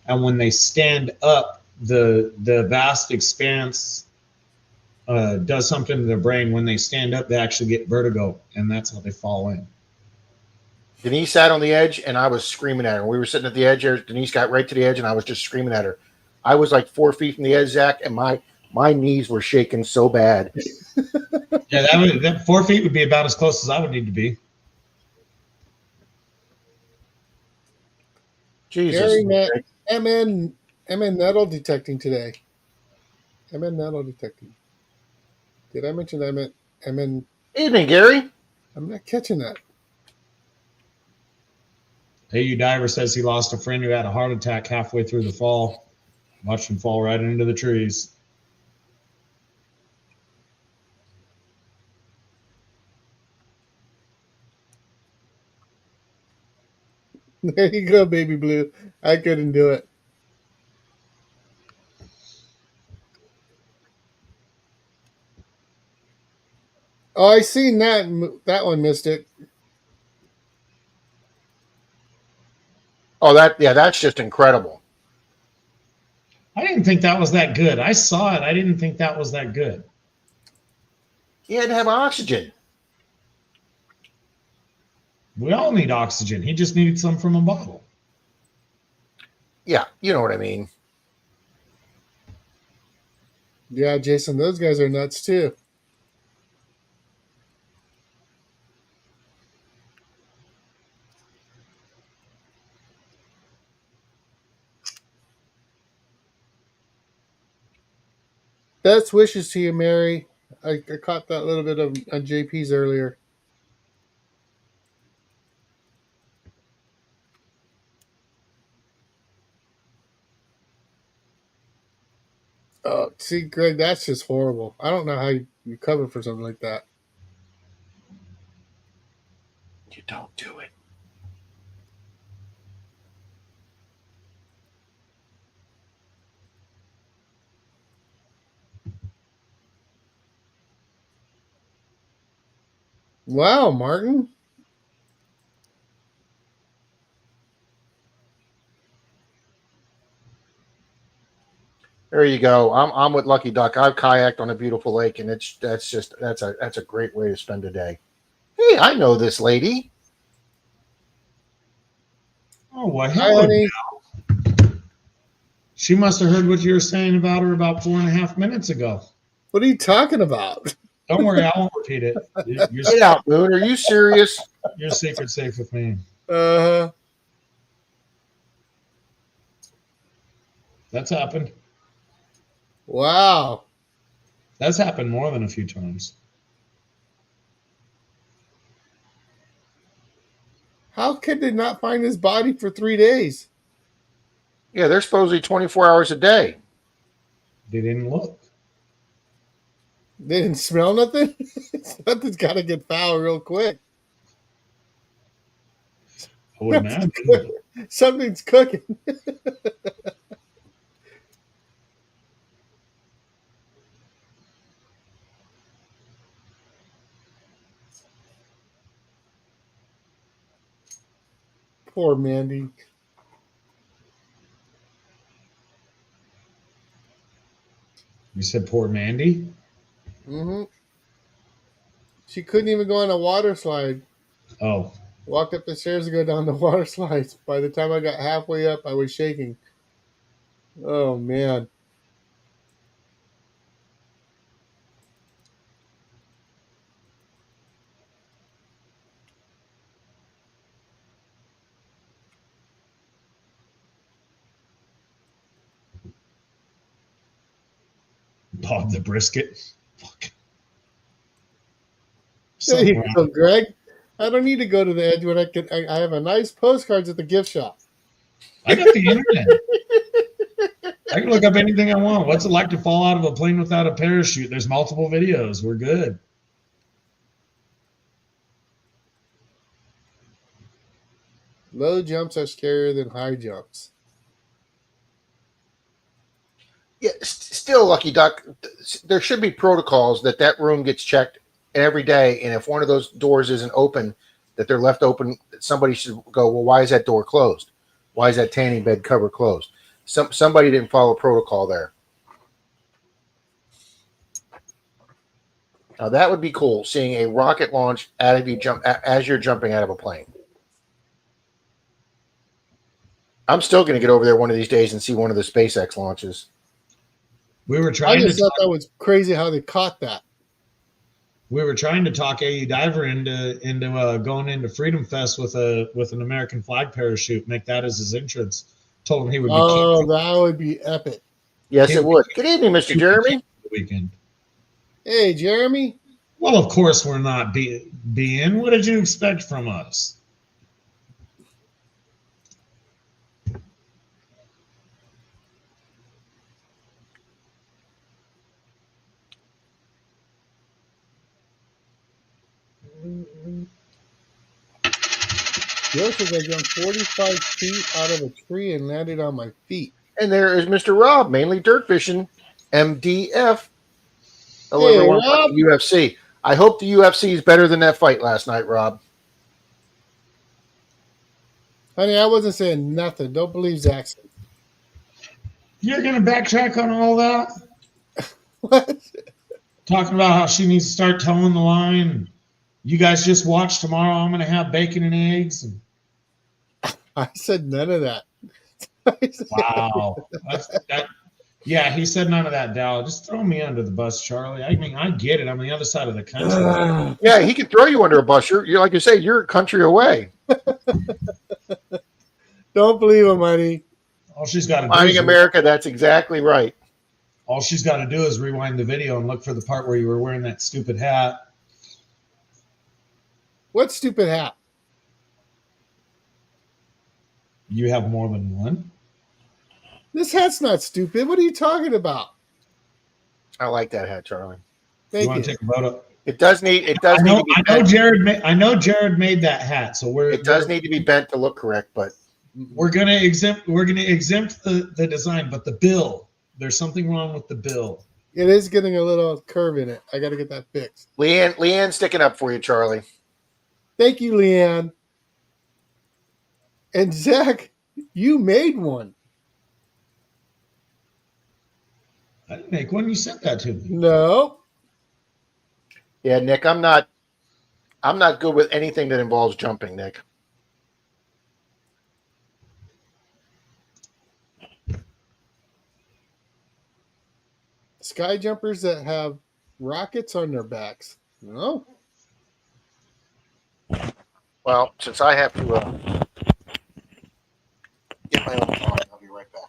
And when they stand up, the vast expanse does something to their brain. When they stand up, they actually get vertigo, and that's how they fall in. Denise sat on the edge, and I was screaming at her. We were sitting at the edge there. Denise got right to the edge, and I was just screaming at her. I was like 4 feet from the edge, Zach, and my knees were shaking so bad. Yeah, that 4 feet would be about as close as I would need to be. Jesus. Gary met MN metal detecting today. MN metal detecting. Did I mention that I meant MN? Evening, Gary. I'm not catching that. Hey, you diver says he lost a friend who had a heart attack halfway through the fall. Watched him fall right into the trees. There you go, baby blue. I couldn't do it. Oh, I seen that. That one missed it. Oh, that's just incredible. I didn't think that was that good. I saw it. I didn't think that was that good. He had to have oxygen. We all need oxygen. He just needed some from a bottle. Yeah, you know what I mean. Yeah, Jason, those guys are nuts too. Best wishes to you, Mary. I caught that little bit of on JP's earlier. Oh, see, Greg, that's just horrible. I don't know how you recover for something like that. You don't do it. Wow, Martin. There you go. I'm with Lucky Duck. I've kayaked on a beautiful lake, and that's a great way to spend a day. Hey, I know this lady. Oh, well, Hi, hello. honey. She must have heard what you were saying about her about 4.5 minutes ago. What are you talking about? Don't worry, I won't repeat it. Get out, Moon. Are you serious? Your secret's safe with me. Uh-huh. That's happened. Wow. That's happened more than a few times. How could they not find his body for 3 days? Yeah, they're supposedly 24 hours a day. They didn't look. They didn't smell nothing? Something's got to get foul real quick. I would imagine. Something's cooking. Poor Mandy. You said poor Mandy? Mm-hmm. She couldn't even go on a water slide. Oh, Walked up the stairs to go down the water slides. By the time I got halfway up, I was shaking. Oh, man. Bob the Brisket. Fuck. There you Something go, wrong. Greg. I don't need to go to the edge when I have a nice postcards at the gift shop. I got the internet. I can look up anything I want. What's it like to fall out of a plane without a parachute? There's multiple videos. We're good. Low jumps are scarier than high jumps. Yeah, still, Lucky Duck, there should be protocols that room gets checked every day. And if one of those doors isn't open, that they're left open, somebody should go, well, why is that door closed? Why is that tanning bed cover closed? Somebody didn't follow protocol there. Now, that would be cool, seeing a rocket launch out of you as you're jumping out of a plane. I'm still going to get over there one of these days and see one of the SpaceX launches. We were I trying just to thought that was crazy how they caught that. talk AE Diver into going into Freedom Fest with an American flag parachute. Make that as his entrance. Told him he would be Oh, that would be epic. Yes, it would. Good evening, Mr. Jeremy. the weekend. Hey, Jeremy. Well, of course we're not being. What did you expect from us? Joe says I jumped 45 feet out of a tree and landed on my feet. And there is Mr. Rob, mainly dirt fishing, MDF. Hello, Hey, everyone. Rob. UFC. I hope the UFC is better than that fight last night, Rob. Honey, I wasn't saying nothing. Don't believe Zaxxon. You're gonna backtrack on all that? What? Talking about how she needs to start towing the line. You guys just watch tomorrow. I'm gonna have bacon and eggs. I said none of that. Wow. Yeah, he said none of that, Dal. Just throw me under the bus, Charlie. I mean, I get it. I'm on the other side of the country. Yeah, he could throw you under a bus. You're like you say, you're a country away. Don't believe him, honey. All she's got to do Finding is America, that's exactly right. all she's got to do is rewind the video and look for the part where you were wearing that stupid hat. What stupid hat? You have more than one. This hat's not stupid. What are you talking about? I like that hat, Charlie. You Thank want you. to take a photo? It does need to be I know bent. Jared made that hat, so It does need to be bent to look correct, but we're gonna exempt the design, but the bill. There's something wrong with the bill. It is getting a little curve in it. I got to get that fixed. Leanne's sticking up for you, Charlie. Thank you, Leanne. And Zach, you made one. I didn't make one. You sent that to me. No. Yeah, Nick, I'm not good with anything that involves jumping, Nick. sky jumpers that have rockets on their backs? No. Well, since I have to get my own coffee, I'll be right back.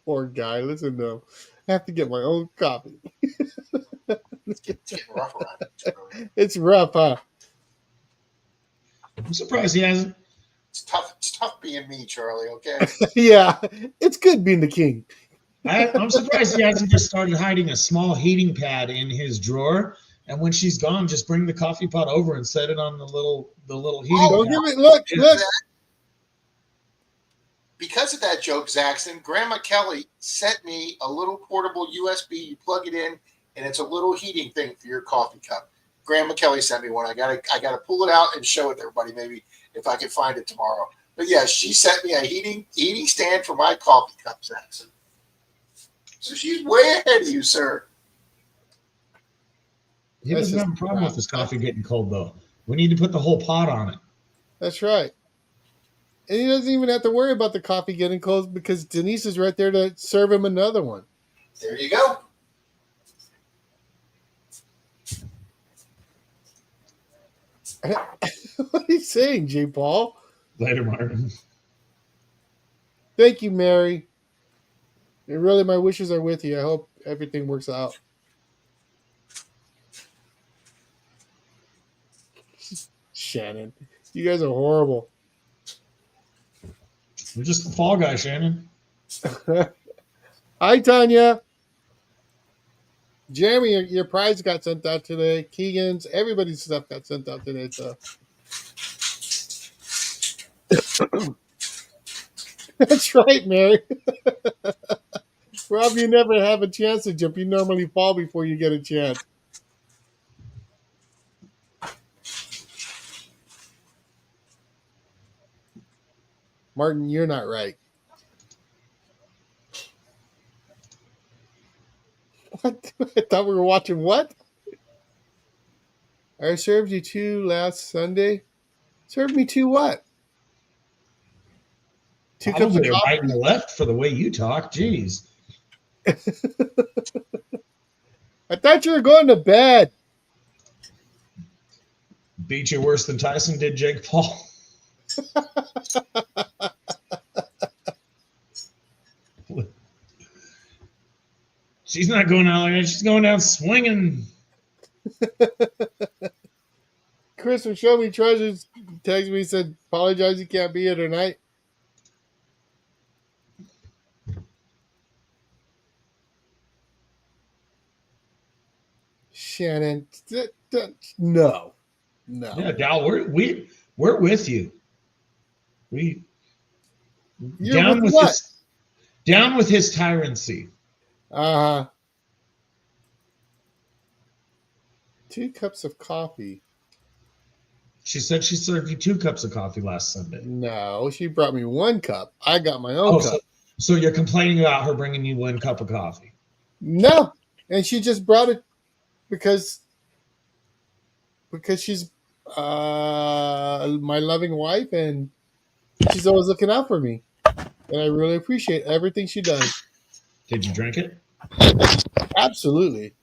Poor guy. Listen to him. I have to get my own coffee. It's getting rough around here. It's rough, huh? I'm surprised he hasn't. It's tough. It's tough being me, Charlie. Okay. Yeah. It's good being the king. I'm surprised he hasn't just started hiding a small heating pad in his drawer. And when she's gone, just bring the coffee pot over and set it on the little heating Don't pad. give it. Look. Because of that joke, Zaxxon, Grandma Kelly sent me a little portable USB. You plug it in, and it's a little heating thing for your coffee cup. Grandma Kelly sent me one. I gotta pull it out and show it to everybody. Maybe if I can find it tomorrow. But yeah, she sent me a heating stand for my coffee cup, Zaxxon. So she's way ahead of you, sir. He doesn't have a problem with his coffee getting cold, though. We need to put the whole pot on it. That's right. And he doesn't even have to worry about the coffee getting cold because Denise is right there to serve him another one. There you go. What are you saying, J. Paul? Later, Martin. Thank you, Mary. And really, my wishes are with you. I hope everything works out. Shannon, you guys are horrible. We're just the fall guy, Shannon. Hi, Tanya. Jeremy, your prize got sent out today. Keegan's, everybody's stuff got sent out today. So that's right, Mary. Rob, you never have a chance to jump. You normally fall before you get a chance. Martin, you're not right. What? I thought we were watching what? I served you two last Sunday. Served me two what? Two cups of Probably a coffee. right and a left for the way you talk. Jeez. I thought you were going to bed. Beat you worse than Tyson did Jake Paul. She's not going out like that. She's going down swinging. Chris from Show Me Treasures texted me, said, apologize you can't be here tonight. Shannon, no. Yeah, Dal, we're with you. You're down with what? Down with his tyranny. 2 cups of coffee. She said she served you 2 cups of coffee last Sunday. No, she brought me 1 cup. I got my own cup. So you're complaining about her bringing you 1 cup of coffee? No, and she just brought it because she's my loving wife and she's always looking out for me, and I really appreciate everything she does. Did you drink it? Absolutely.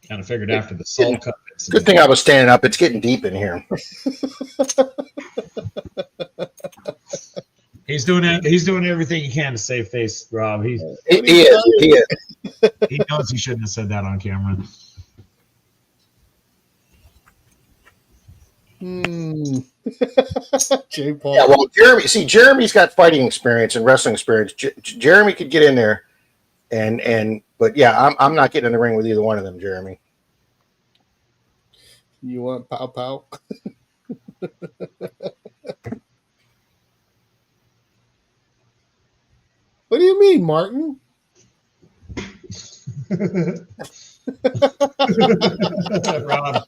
Kind of figured after the salt cup. Good thing I was standing up. It's getting deep in here. He's doing everything he can to save face, Rob. He is. He knows he shouldn't have said that on camera. J. Paul. Yeah, well, Jeremy's got fighting experience and wrestling experience. Jeremy could get in there, but yeah, I'm not getting in the ring with either one of them, Jeremy. You want pow pow? What do you mean, Martin? Rob.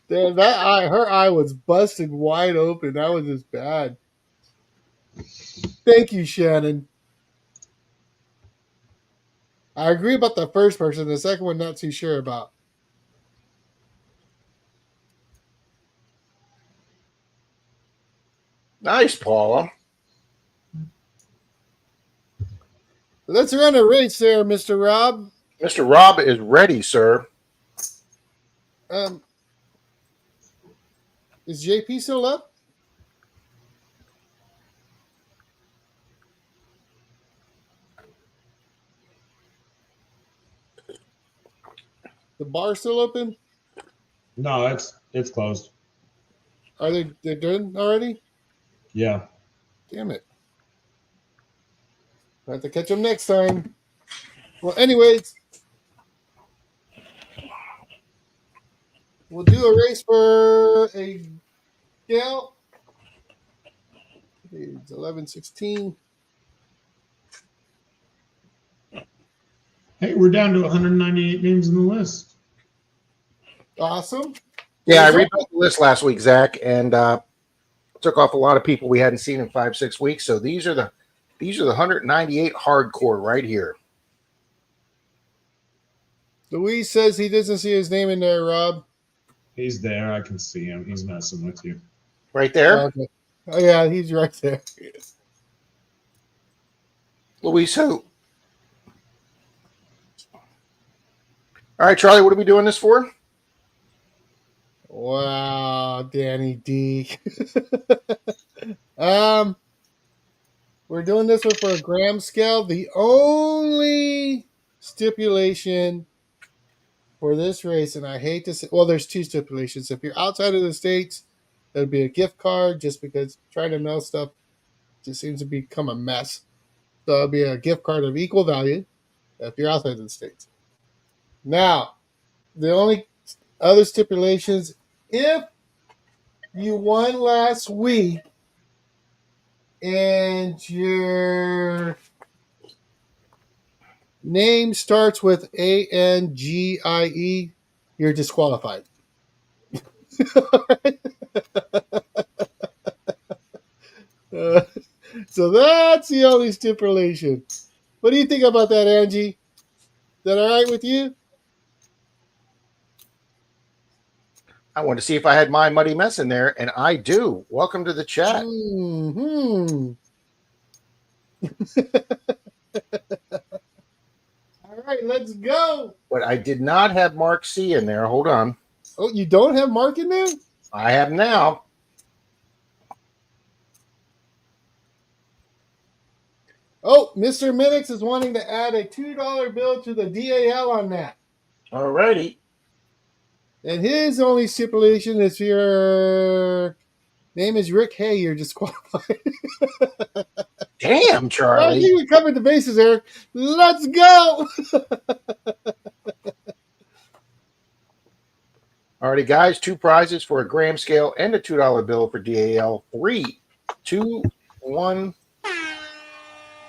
Damn, her eye was busted wide open. That was just bad. Thank you, Shannon. I agree about the first person. The second one, not too sure about. Nice, Paula. Let's run a race there, Mr. Rob. Mr. Rob is ready, sir. Is JP still up? The bar still open? No, it's closed. Are they're done already? Yeah. Damn it. I have to catch them next time. Well, anyways, we'll do a race for a gal. It's 11:16. Hey, we're down to 198 names in the list. Awesome. Yeah, I rebuilt the list last week, Zach, and took off a lot of people we hadn't seen in 5-6 weeks. So these are the 198 hardcore right here. Louise says he doesn't see his name in there, Rob. He's there. I can see him. He's messing with you. Right there. Okay. Oh, yeah, he's right there. Luis who? All right, Charlie, what are we doing this for? Wow, Danny D. We're doing this one for a gram scale. The only stipulation for this race, and I hate to say, well, there's two stipulations. If you're outside of the States, there'd be a gift card just because trying to mail stuff just seems to become a mess. So it'll be a gift card of equal value if you're outside of the States. Now, the only other stipulations, if you won last week and your name starts with ANGIE, you're disqualified. So that's the only stipulation. What do you think about that, Angie? Is that all right with you? I wanted to see if I had my muddy mess in there, and I do. Welcome to the chat. Mm-hmm. All right, let's go. But I did not have Mark C in there. Hold on. Oh, you don't have Mark in there? I have now. Oh, Mr. Minix is wanting to add a $2 bill to the DAL on that. All righty. And his only stipulation is your name is Rick Hay, you're disqualified. Damn, I Charlie. think we covered the bases, Eric. Let's go. Alrighty, guys. 2 prizes for a gram scale and a $2 bill for DAL. 3, 2, 1.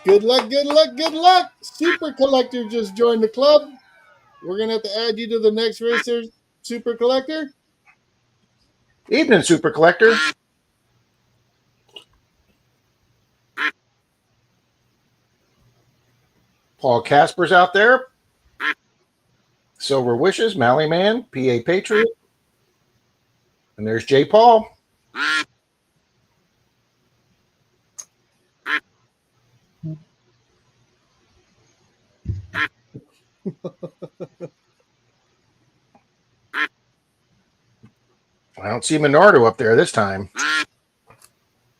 Good luck, good luck, good luck. Super Collector just joined the club. We're going to have to add you to the next racer, Super Collector. Evening, Super Collector. Paul Casper's out there. Silver Wishes, Mally Man, PA Patriot. And there's J. Paul. I don't see Minardo up there this time.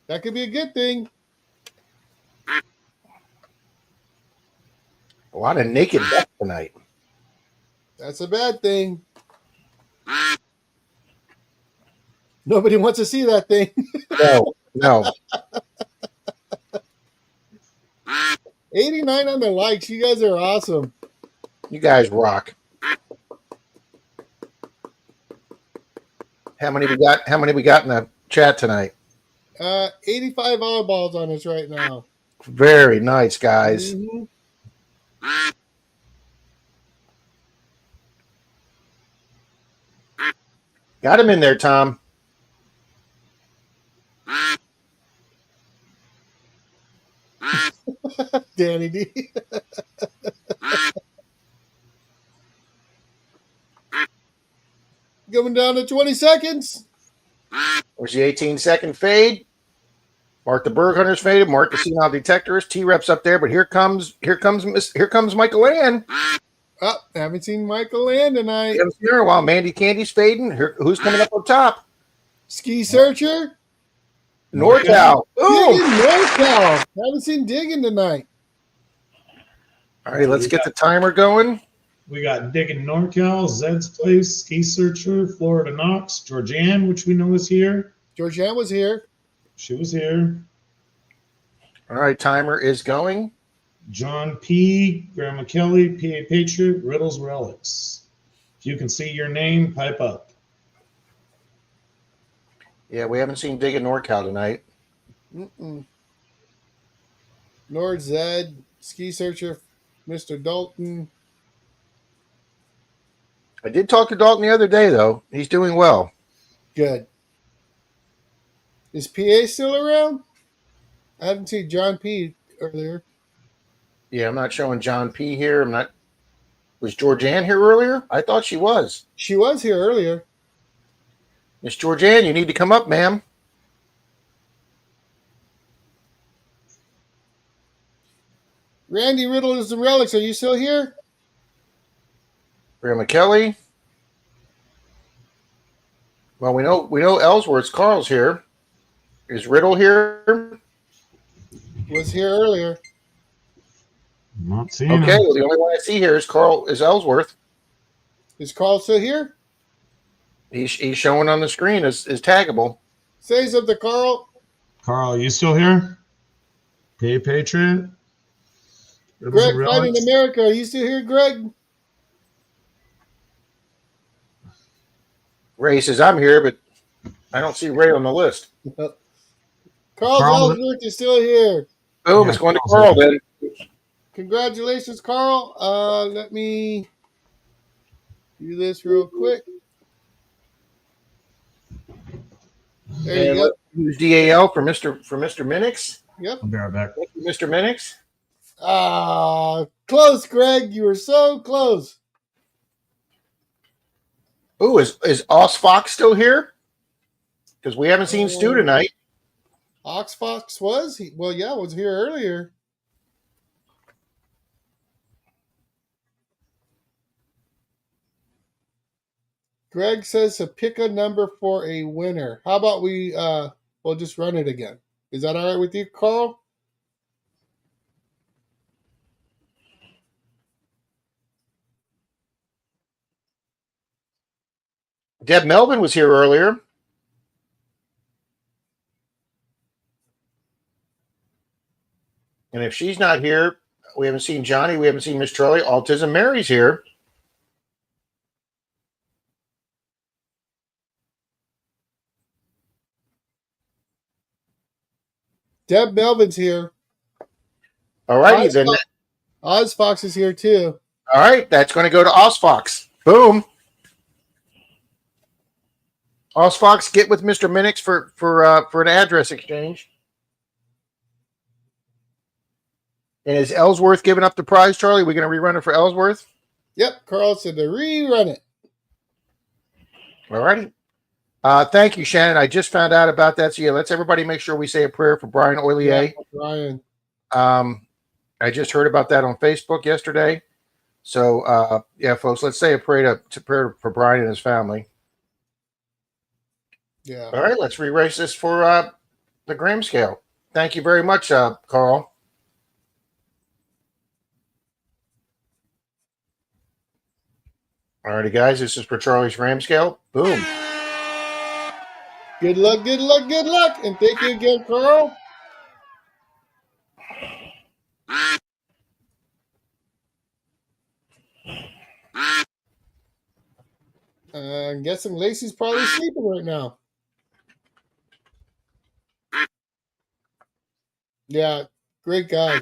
That could be a good thing. A lot of naked death tonight. That's a bad thing. Nobody wants to see that thing. No. 89 on the likes. You guys are awesome. You guys rock. How many we got? How many we got in the chat tonight? 85 eyeballs on us right now. Very nice, guys. Mhm. Got him in there, Tom. Danny D. Coming down to 20 seconds. Where's the 18-second fade? Mark the Berg Hunter's faded. Mark the Senile Detectorist. T-Rep's up there, but here comes Michael Ann. Oh, haven't seen Michael Land tonight. We haven't seen her in a while. Mandy Candy's fading. Who's coming up on top? Ski Searcher. NorCal. Digging Boom. NorCal. Haven't seen Digging tonight. All right, let's get the timer going. We got Digging NorCal, Zed's Place, Ski Searcher, Florida Knox, Georgianne, which we know is here. Georgianne was here. She was here. All right, timer is going. John P., Grandma Kelly, PA Patriot, Riddles Relics. If you can see your name, pipe up. Yeah, we haven't seen Digging NorCal tonight. Nord Zed, Ski Searcher, Mr. Dalton. I did talk to Dalton the other day, though. He's doing well. Good. Is PA still around? I haven't seen John P. earlier. Yeah, I'm not showing John P. here. Was Georgianne here earlier? I thought she was. She was here earlier. Miss Georgianne, you need to come up, ma'am. Randy Riddles and Relics, are you still here? Grandma Kelly. Well, we know Ellsworth's Carl's here. Is Riddle here? Was here earlier. I'm not seeing Okay, him. well, the only one I see here is Ellsworth. Is Carl still here? He's showing on the screen as taggable. Say something, Carl. Carl, you still here? PA Patriot? Riddles Greg and Fighting Relics? America, are you still here, Greg? Ray says I'm here, but I don't see Ray on the list. Carl Carl- Ellsworth is still here. Boom, Yeah, it's going to Carl's Carl then. Congratulations, Carl. Let me do this real quick. There you And go. use DAL for Mr. Minix. Yep. I'll be right back. Thank you, Mr. Minix. Close, Greg. You were so close. Ooh, is Oz Fox still here? Because we haven't seen Stu tonight. Oxfox was? Well, yeah, was here earlier. Greg says to pick a number for a winner. How about we'll just run it again. Is that all right with you, Carl? Deb Melvin was here earlier. And if she's not here, we haven't seen Johnny. We haven't seen Miss Charlie. Autism Mary's here. Deb Melvin's here. All righty then. Ozfox is here too. All right, that's going to go to Osfox. Boom. Osfox, get with Mr. Minix for an address exchange. And is Ellsworth giving up the prize, Charlie? We're going to rerun it for Ellsworth? Yep, Carl said to rerun it. All righty. Thank you, Shannon. I just found out about that. So, yeah, let's everybody make sure we say a prayer for Brian Oilier. Yeah, Brian. I just heard about that on Facebook yesterday. So, yeah, folks, let's say a prayer for Brian and his family. Yeah. All right, let's re-race this for the Graham scale. Thank you very much, Carl. All righty, guys, this is for Charlie's Graham scale. Boom. Good luck, good luck, good luck. And thank you again, Carl. I'm guessing Lacey's probably sleeping right now. Yeah, great guy.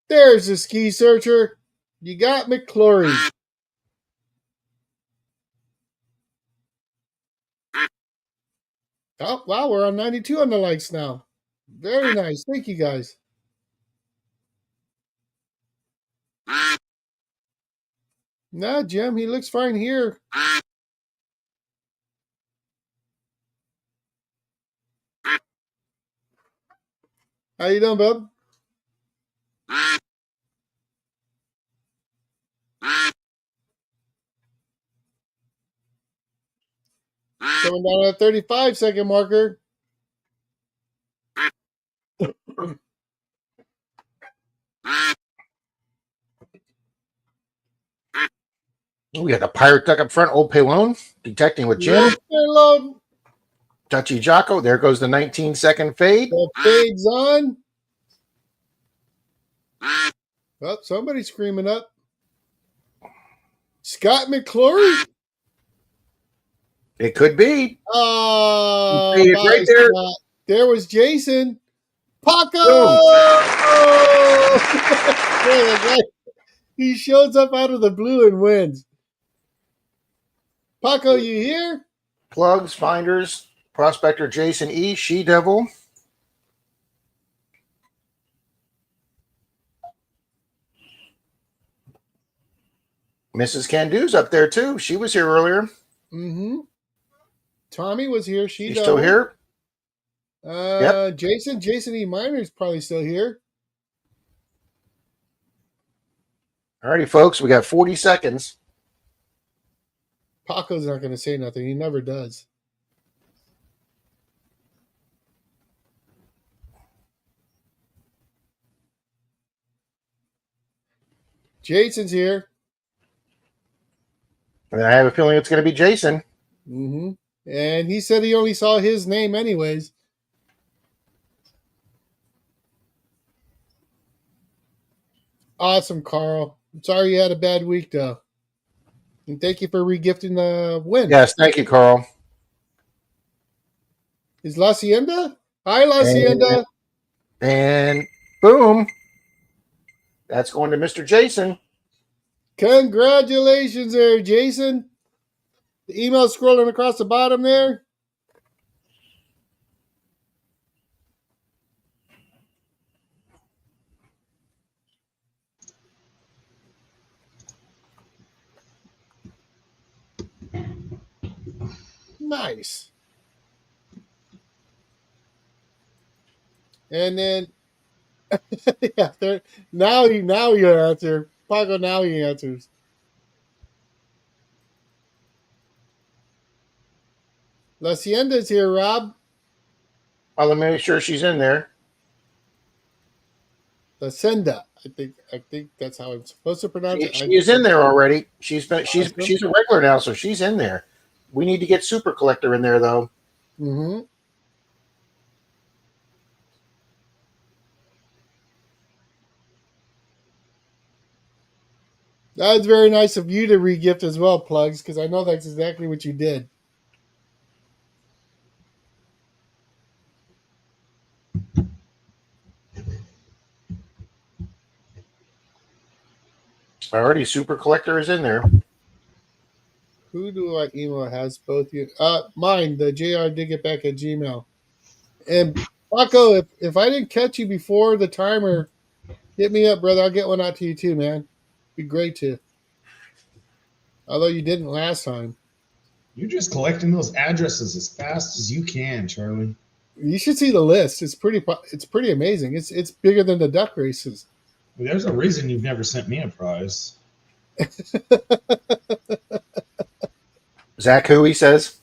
There's the Ski Searcher. You got McClory. Oh, wow, we're on 92 on the likes now. Very nice. Thank you, guys. Nah, Jim, he looks fine here. How you doing, bub? Coming down at 35-second marker. We got the pirate duck up front, Old Pelone, detecting with Jim. Yeah, hello. Touchy Jocko. There goes the 19-second fade. The fade's on. Oh, somebody's screaming up. Scott McClory. It could be. Oh, You faded right there. Scott. There was Jason. Paco! Boom. He shows up out of the blue and wins. Paco, you here? Plugs, finders, prospector Jason E. She Devil. Mrs. Candu's up there too. She was here earlier. Mm-hmm. Tommy was here. She's still here. Yep. Jason E. Miner's probably still here. All righty, folks. We got 40 seconds. Paco's not going to say nothing. He never does. Jason's here. And I have a feeling it's going to be Jason. Mm-hmm. And he said he only saw his name anyways. Awesome, Carl. I'm sorry you had a bad week, though. And thank you for regifting the win. Yes, thank you, Carl. Is La Hacienda? Hi, La Hacienda. And boom. That's going to Mr. Jason. Congratulations there, Jason. The email scrolling across the bottom there. Nice. And then, yeah, now you answer. Paco, now he answers. La Hacienda's here, Rob. Well, let me make sure she's in there. La Hacienda. I think that's how I'm supposed to pronounce it. She is in there already. She's a regular now, so she's in there. We need to get Super Collector in there, though. Mm-hmm. That's very nice of you to regift as well, Plugs, because I know that's exactly what you did. Already, Super Collector is in there. Who do I email has both you? Mine, the jrdigitback@gmail. And Paco, if I didn't catch you before the timer, hit me up, brother. I'll get one out to you too, man. Be great to. Although you didn't last time. You're just collecting those addresses as fast as you can, Charlie. You should see the list. It's pretty amazing. It's bigger than the duck races. Well, there's a reason you've never sent me a prize. Zach, who he says?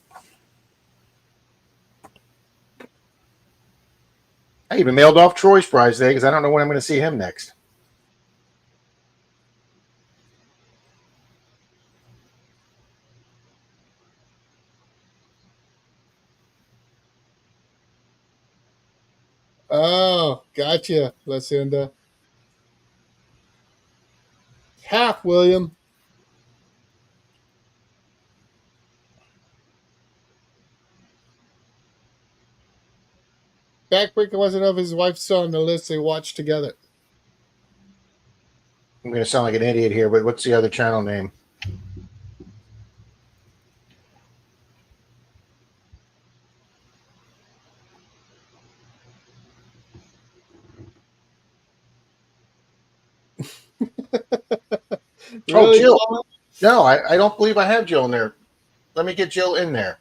I even mailed off Troy's prize today because I don't know when I'm going to see him next. Oh, gotcha, Lucinda. Half, William. Backbreaker wasn't know if his wife's still on the list. They watched together. I'm going to sound like an idiot here, but what's the other channel name? Oh, Really, Jill. Paul? No, I don't believe I have Jill in there. Let me get Jill in there.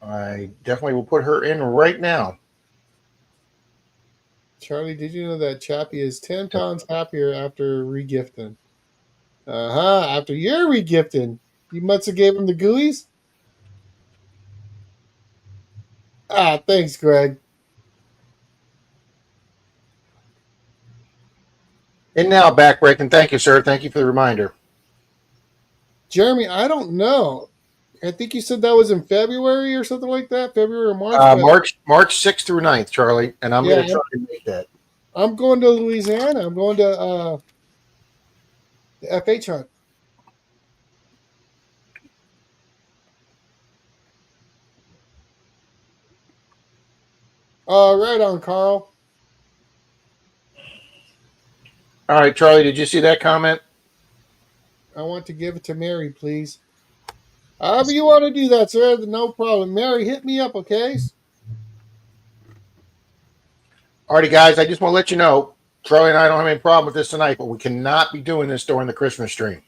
I definitely will put her in right now. Charlie, did you know that Chappie is 10 pounds happier after regifting? After your regifting, you must have gave him the gooey's. Ah, thanks, Greg. And now backbreaking. Thank you, sir. Thank you for the reminder. Jeremy, I don't know. I think you said that was in February or something like that, February or March. But March 6th through 9th, Charlie, and I'm Yeah, going to try to make that. I'm going to Louisiana. I'm going to the FH hunt. Right on, Carl. All right, Charlie, did you see that comment? I want to give it to Mary, please. However you want to do that, sir, no problem. Mary, hit me up, okay? Alrighty, guys, I just want to let you know, Charlie and I don't have any problem with this tonight, but we cannot be doing this during the Christmas stream.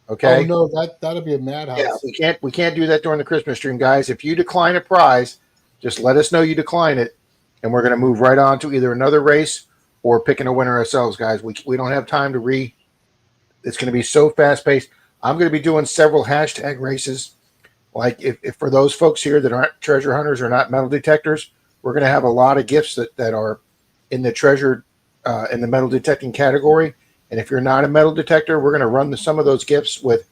Okay? Oh no, that'll be a madhouse. Yeah, we can't do that during the Christmas stream, guys. If you decline a prize, just let us know you decline it, and we're going to move right on to either another race or picking a winner ourselves, guys. We don't have time to It's going to be so fast paced. I'm going to be doing several hashtag races. Like if for those folks here that aren't treasure hunters or not metal detectors, we're going to have a lot of gifts that are in the treasure in the metal detecting category. And if you're not a metal detector, we're going to run some of those gifts with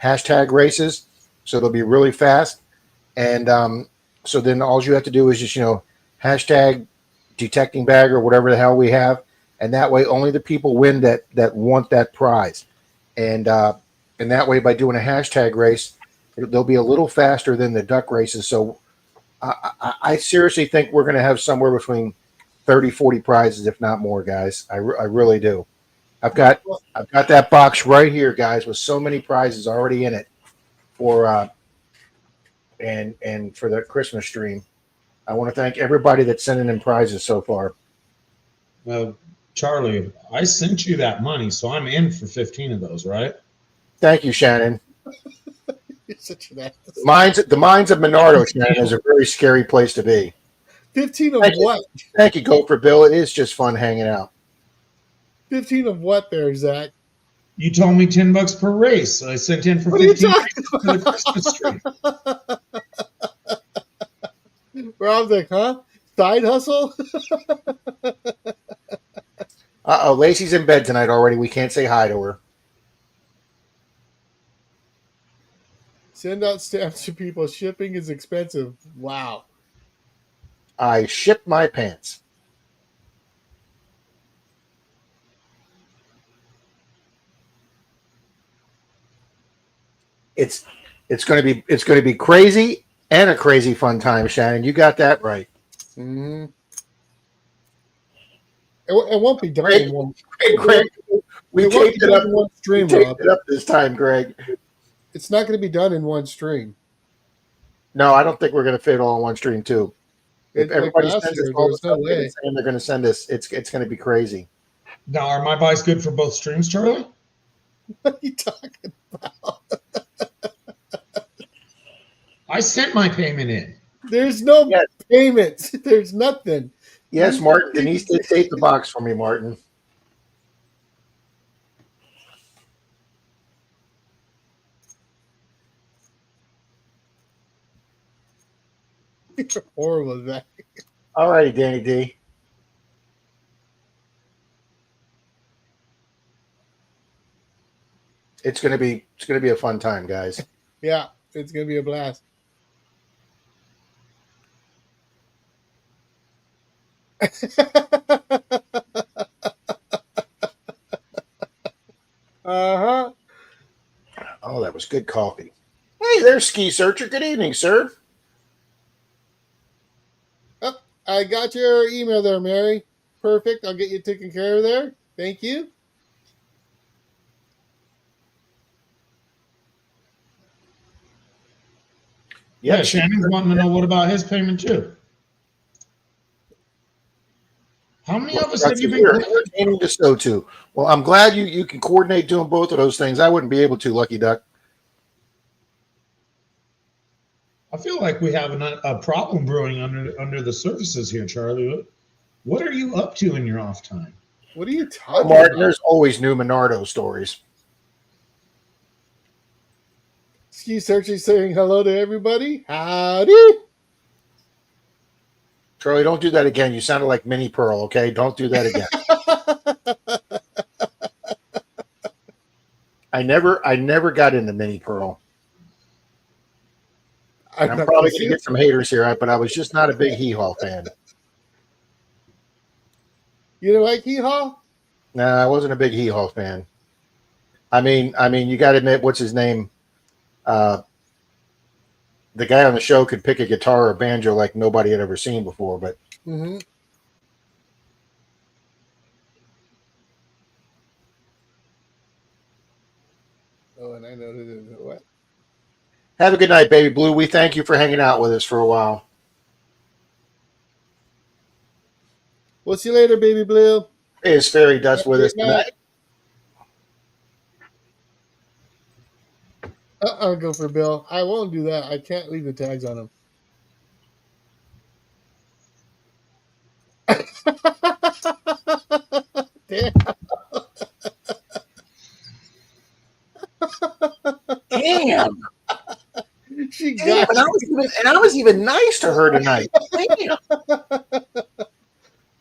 hashtag races. So they'll be really fast. And so then all you have to do is just, hashtag detecting bag or whatever the hell we have. And that way only the people win that want that prize. And that way by doing a hashtag race, they'll be a little faster than the duck races. So I seriously think we're going to have somewhere between 30, 40 prizes, if not more, guys. I really do. I've got that box right here, guys, with so many prizes already in it for and for the Christmas stream. I want to thank everybody that's sending in prizes so far. Well, Charlie, I sent you that money, so I'm in for 15 of those, right? Thank you, Shannon. You're such an ass. The mines of Menardo, Shannon, is a very scary place to be. 15 of Thank you. what? Thank you, Gopher Bill. It is just fun hanging out. 15 of what there, Zach? You told me $10 per race. So I sent in for What are you 15 talking for the Christmas tree. Rob's like, huh? Side hustle? Uh-oh, Lacey's in bed tonight already. We can't say hi to her. Send out stamps to people. Shipping is expensive. Wow. I shipped my pants. It's going to be crazy and a crazy fun time, Shannon. You got that right. Mm-hmm. It won't be done in one. Hey, Greg, we taped it up in one stream, we taped Rob. it up this time, Greg. It's not going to be done in one stream. No, I don't think we're going to fit it all in one stream, too. If everybody last sends year, us all the there's stuff no they're way. saying they're going to send us, it's going to be crazy. Now, are my buys good for both streams, Charlie? What are you talking about? I sent my payment in. There's no Yes. payments. There's nothing. Yes, Martin. Denise did tape the box for me, Martin. You're horrible, Zach. All righty, Danny D. It's gonna be a fun time, guys. Yeah, it's going to be a blast. Uh-huh. Oh, that was good coffee. Hey, there's Ski Searcher. Good evening, sir. Oh, I got your email there, Mary. Perfect. I'll get you taken care of there. Thank you. Yeah, Yep. Shannon's wanting to know what about his payment too. How many of us That's have you here, been? entertaining to so too. Well, I'm glad you can coordinate doing both of those things. I wouldn't be able to, Lucky Duck. I feel like we have a problem brewing under the surfaces here, Charlie. What are you up to in your off time? What are you talking Martin, about? there's always new Minardo stories. Ski Searching saying hello to everybody. Howdy. Charlie, don't do that again. You sounded like Minnie Pearl, okay? Don't do that again. I never got into Minnie Pearl. And I'm probably going to get some haters here, but I was just not a big Hee Haw fan. You don't like Hee Haw? No, I wasn't a big Hee Haw fan. I mean, you got to admit, what's his name? The guy on the show could pick a guitar or a banjo like nobody had ever seen before, but Mm-hmm. Oh, and I know what. have a good night, Baby Blue. We thank you for hanging out with us for a while. We'll see you later, Baby Blue. Is Fairy Dust with us tonight? I'll go for Bill. I won't do that. I can't leave the tags on him. Damn. Damn. She Damn, got and I was even nice to her tonight. Damn.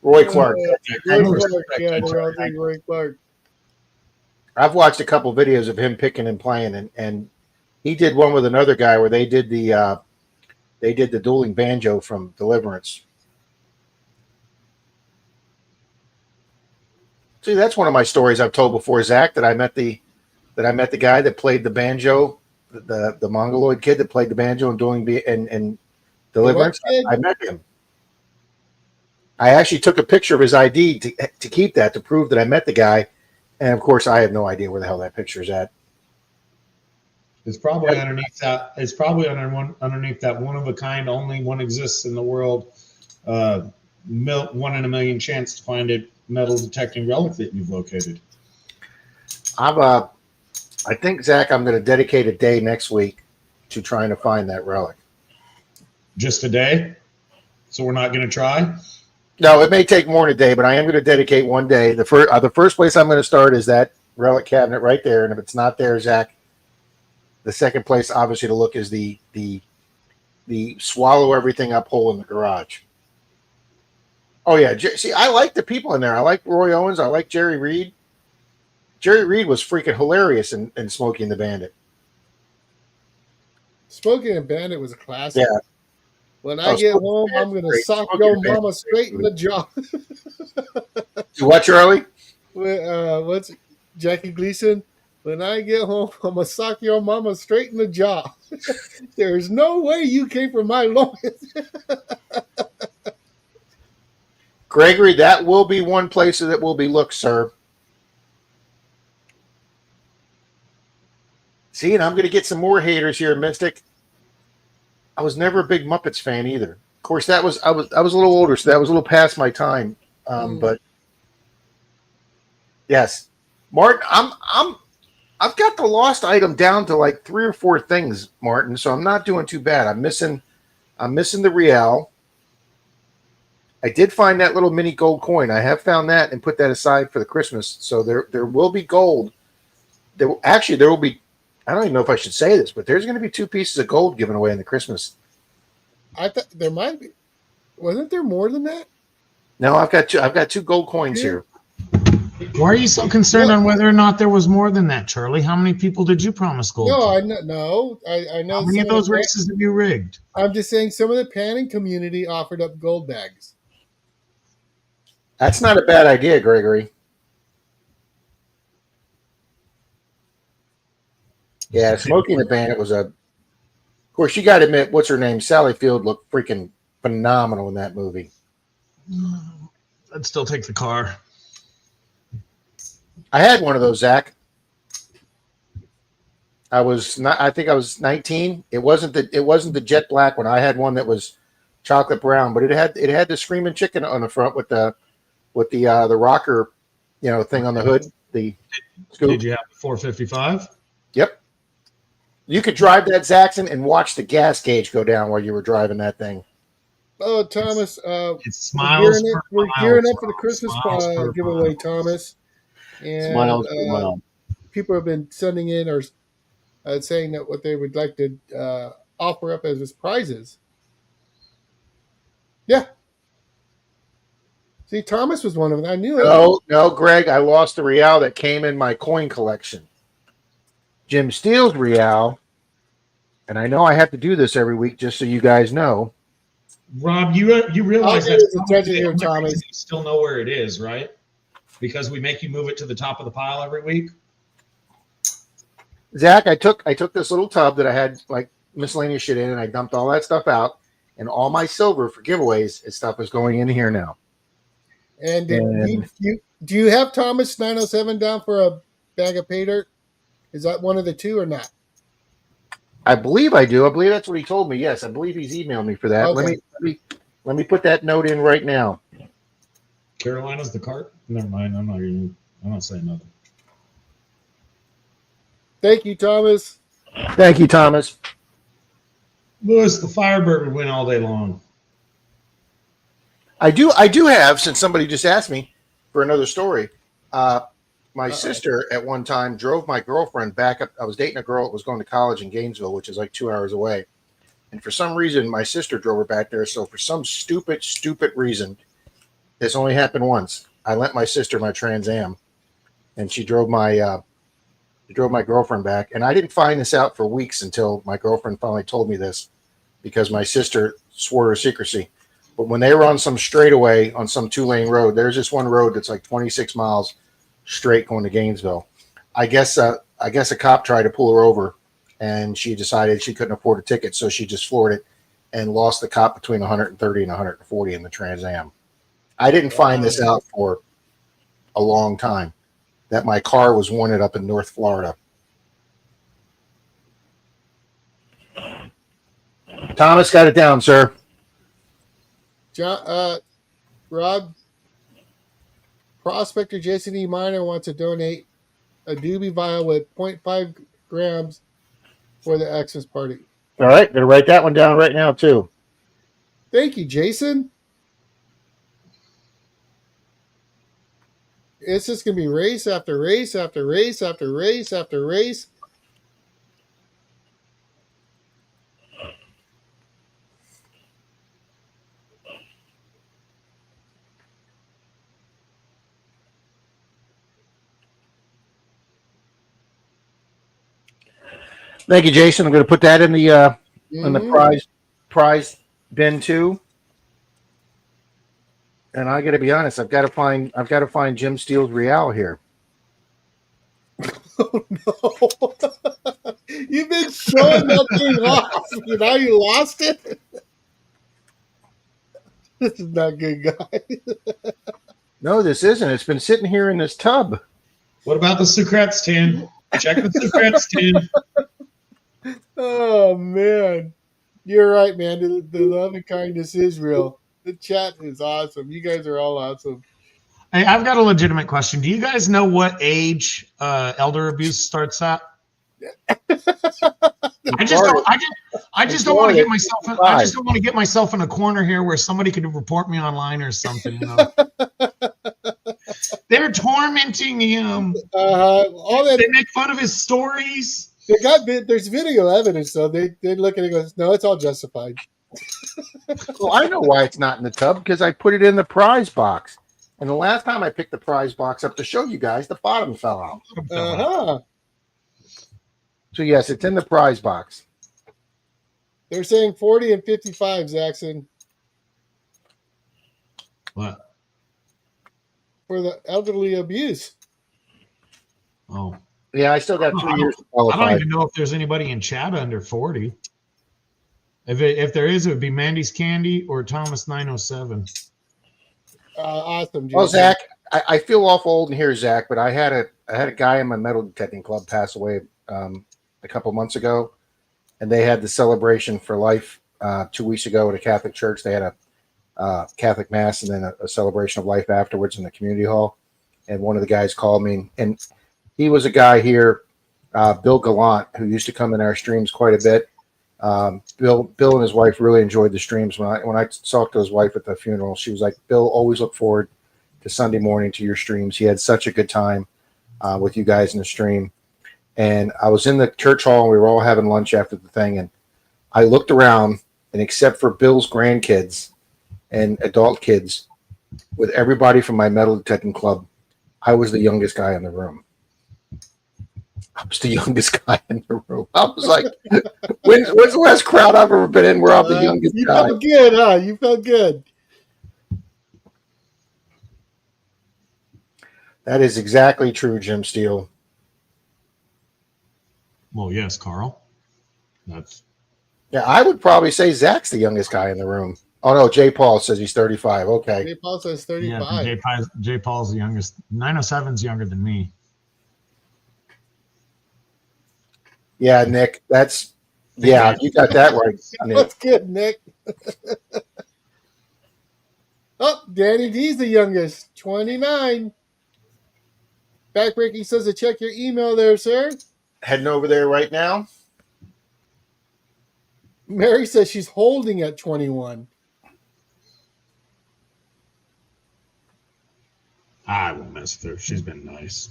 Roy Clark. Roy Clark. I've watched a couple videos of him picking and playing, and he did one with another guy where they did the dueling banjo from Deliverance. See, that's one of my stories I've told before, Zach, that I met the guy that played the banjo, the Mongoloid kid that played the banjo and dueling Deliverance. I met him. I actually took a picture of his ID to keep that to prove that I met the guy, and of course I have no idea where the hell that picture is at. It's probably underneath that. It's probably underneath that one of a kind, only one exists in the world. 1 in a million chance to find it metal detecting relic that you've located. I think, Zach, I'm going to dedicate a day next week to trying to find that relic. Just a day? So we're not going to try? No, it may take more than a day, but I am going to dedicate one day. The first place I'm going to start is that relic cabinet right there, and if it's not there, Zach, the second place obviously to look is the swallow everything up hole in the garage. Oh yeah, see, I like the people in there. I like Roy Owens. I like Jerry Reed. Jerry Reed was freaking hilarious in Smokey and the Bandit. Smokey and the Bandit was a classic. Yeah. When I get home, I'm going to sock your mama straight in the jaw. What, Charlie? What's Jackie Gleason? When I get home, I'm going to sock your mama straight in the jaw. There's no way you came from my loins. Gregory, that will be one place that will be looked, sir. See, and I'm going to get some more haters here, Mystic. I was never a big Muppets fan either. Of course, I was a little older, so that was a little past my time. But yes, Martin, I've got the lost item down to like 3 or 4 things, Martin. So I'm not doing too bad. I'm missing the Real. I did find that little mini gold coin. I have found that and put that aside for the Christmas. So there will be gold. There will be. I don't even know if I should say this, but there's going to be 2 pieces of gold given away in the Christmas. I thought there might be. Wasn't there more than that? No, I've got 2 gold coins here. Why are you so concerned on whether or not there was more than that, Charlie? How many people did you promise gold? No, to? I know. How many of those races have you rigged? I'm just saying some of the panning community offered up gold bags. That's not a bad idea, Gregory. Yeah, Smoking the Bandit was of course, you got to admit, what's her name? Sally Field looked freaking phenomenal in that movie. I'd still take the car. I had one of those, Zach. I think I was 19. It wasn't the jet black one. I had one that was chocolate brown, but it had the screaming chicken on the front with the with the rocker, thing on the hood. The scoop. Did you have the 455? Yep. You could drive that Zaxxon and watch the gas gauge go down while you were driving that thing. Oh, Thomas, It's smiles we're per mile. gearing up for the Christmas Smiles per giveaway, mile. Thomas. And Smiles per mile. people have been sending in or saying that what they would like to offer up as prizes. Yeah. See, Thomas was one of them. I knew it. No, Greg, I lost the Real that came in my coin collection. Jim Steele's Real, and I know I have to do this every week just so you guys know. Rob, you realize I'll that get attention here, Thomas. you still know where it is, right? Because we make you move it to the top of the pile every week. Zach, I took this little tub that I had like miscellaneous shit in, and I dumped all that stuff out, and all my silver for giveaways and stuff is going in here now. And do you have Thomas 907 down for a bag of pay dirt? Is that one of the two or not? I believe I do. I believe that's what he told me. Yes, I believe he's emailed me for that. Okay. Let me put that note in right now. Carolina's the cart. Never mind. I'm not saying nothing. Thank you, Thomas. Thank you, Thomas. Lewis, the Firebird would win all day long. I do have, since somebody just asked me for another story. My sister at one time drove my girlfriend back up. I was dating a girl that was going to college in Gainesville, which is like 2 hours away. And for some reason, my sister drove her back there. So for some stupid reason, this only happened once. I lent my sister my Trans Am, and she drove my girlfriend back. And I didn't find this out for weeks until my girlfriend finally told me this, because my sister swore her secrecy. But when they were on some straightaway on some 2-lane road, there's this one road that's like 26 miles straight going to Gainesville. I guess a cop tried to pull her over, and she decided she couldn't afford a ticket, so she just floored it and lost the cop between 130 and 140 in the Trans Am. I didn't find this out for a long time, that my car was wanted up in North Florida. Thomas got it down, sir. John, Rob, Prospector Jason E. Minor wants to donate a doobie vial with 0.5 grams for the Xmas party. All right, gonna write that one down right now too. Thank you, Jason. It's just gonna be race after race after race after race after race. Thank you, Jason. I'm going to put that in the prize bin too. And I got to be honest, I've got to find Jim Steele's Real here. Oh no! You've been showing that thing off. Now you lost it. This is not good, guy. No, this isn't. It's been sitting here in this tub. What about the Socrates tin? Check the Socrates tin. Oh man, you're right, man. The love and kindness is real. The chat is awesome. You guys are all awesome. Hey, I've got a legitimate question. Do you guys know what age elder abuse starts at? I just don't want to get myself. I just don't want to get myself in a corner here where somebody could report me online or something. You know? They're tormenting him. All that They make fun of his stories. there's video evidence though. They look at it and goes, no, it's all justified. Well, I know why it's not in the tub, because I put it in the prize box. And the last time I picked the prize box up to show you guys, the bottom fell out. So yes, it's in the prize box. They're saying 40 and 55, Zaxxon, What? for the elderly abuse. Oh, Yeah, I still got 2 years to I qualify. don't even know if there's anybody in chat under 40. If there is, it would be Mandy's Candy or Thomas 907. Awesome, Jason. Well, Zach, I feel awful old in here, Zach, but I had a guy in my metal detecting club pass away a couple months ago, and they had the celebration for life 2 weeks ago at a Catholic church. They had Catholic mass and then a celebration of life afterwards in the community hall. And one of the guys called me, and he was a guy here, Bill Gallant, who used to come in our streams quite a bit. Bill and his wife really enjoyed the streams. When I talked to his wife at the funeral, she was like, "Bill, always look forward to Sunday morning to your streams." He had such a good time with you guys in the stream. And I was in the church hall, and we were all having lunch after the thing, and I looked around, and except for Bill's grandkids and adult kids, with everybody from my metal detecting club, I was the youngest guy in the room. I was the youngest guy in the room. I was like, when's the last crowd I've ever been in where I'm the youngest you guy? felt good, huh? You felt good. That is exactly true, Jim Steele. Well, yes, Carl. That's Yeah, I would probably say Zach's the youngest guy in the room. Oh, no, Jay Paul says he's 35. Okay. Jay Paul says yeah. 35. Jay Paul's the youngest. 907's younger than me. Yeah, Nick, yeah, you got that right, Nick. That's good, Nick. Oh, Danny D's the youngest, 29. Backbreaking says to check your email there, sir. Heading over there right now. Mary says she's holding at 21. I won't mess with her. She's been nice.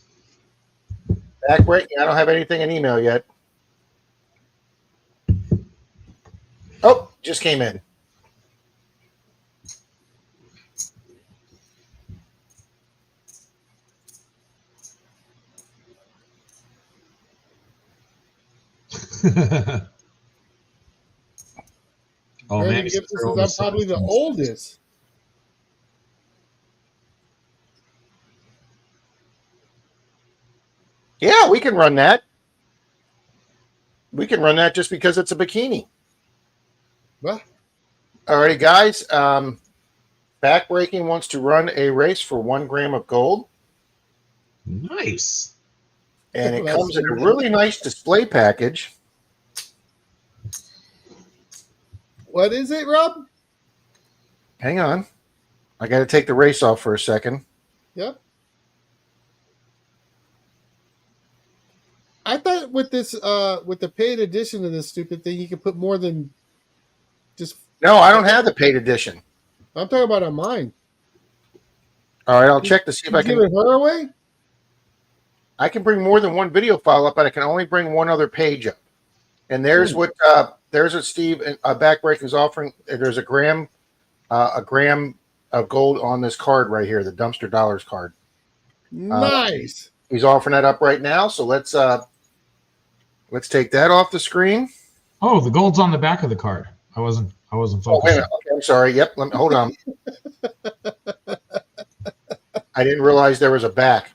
Backbreaking, I don't have anything in email yet. Oh, just came in. Oh, Mary man. Gibson says I'm probably the oldest. Yeah, we can run that. We can run that just because it's a bikini. What? Alrighty, guys. Backbreaking wants to run a race for 1 gram of gold. Nice. And it comes in a really nice display package. What is it, Rob? Hang on. I got to take the race off for a second. Yep. I thought with this, with the paid edition of this stupid thing, you could put more than just. No, I don't have the paid edition. I'm talking about on mine. All right, I'll check to see if I can. Giving her away? I can bring more than one video file up, but I can only bring one other page up. And there's what Steve Backbreaking is offering. There's a gram of gold on this card right here, the Dumpster Dollars card. Nice. He's offering that up right now. So let's take that off the screen. Oh, the gold's on the back of the card. I wasn't Oh, wait a focused. minute. Okay, I'm sorry. Yep. Hold on. I didn't realize there was a back.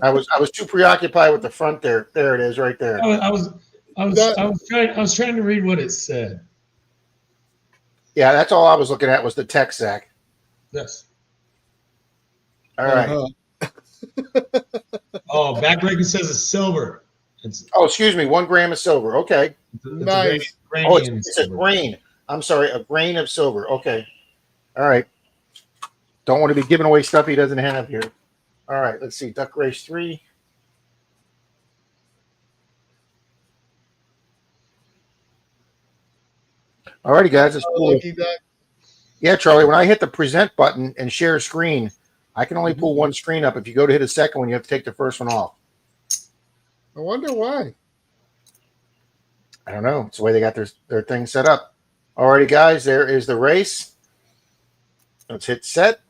I was too preoccupied with the front there. There it is, right there. I was trying to read what it said. Yeah, that's all I was looking at was the text, Zach. Yes. All right. Oh, Backbreaking says it's silver. It's Oh, excuse me. 1 gram of silver. Okay. Nice. Oh, it's a grain. I'm sorry, a grain of silver. Okay. All right. Don't want to be giving away stuff he doesn't have here. All right. Let's see. Duck Race 3. All righty, guys. It's cool. Yeah, Charlie, when I hit the present button and share screen, I can only pull one screen up. If you go to hit a second one, you have to take the first one off. I wonder why. I don't know. It's the way they got their thing set up. Alrighty, guys, there is the race. Let's hit set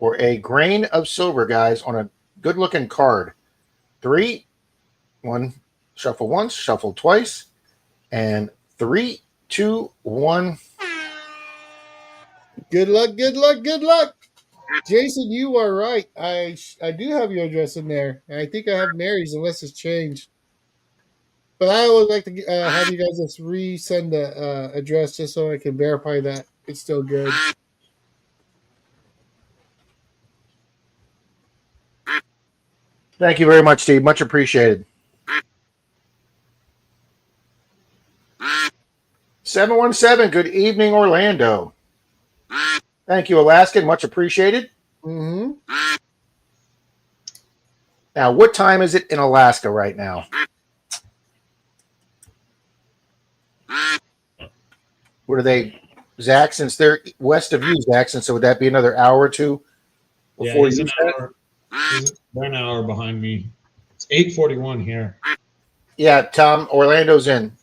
for a grain of silver, guys, on a good-looking card. 3, 1, shuffle once, shuffle twice, and 3, 2, 1. Good luck, good luck, good luck. Jason, you are right. I do have your address in there. And I think I have Mary's unless it's changed. But I would like to have you guys just resend the address just so I can verify that it's still good. Thank you very much, Steve. Much appreciated. 717, good evening, Orlando. Thank you, Alaskan. Much appreciated. Mm-hmm. Now, what time is it in Alaska right now? What are they, Zach? Since they're west of you, Zach, so would that be another hour or two Yeah, before he's you an start? hour. They're an hour behind me. It's 8:41 here. Yeah, Tom, Orlando's in.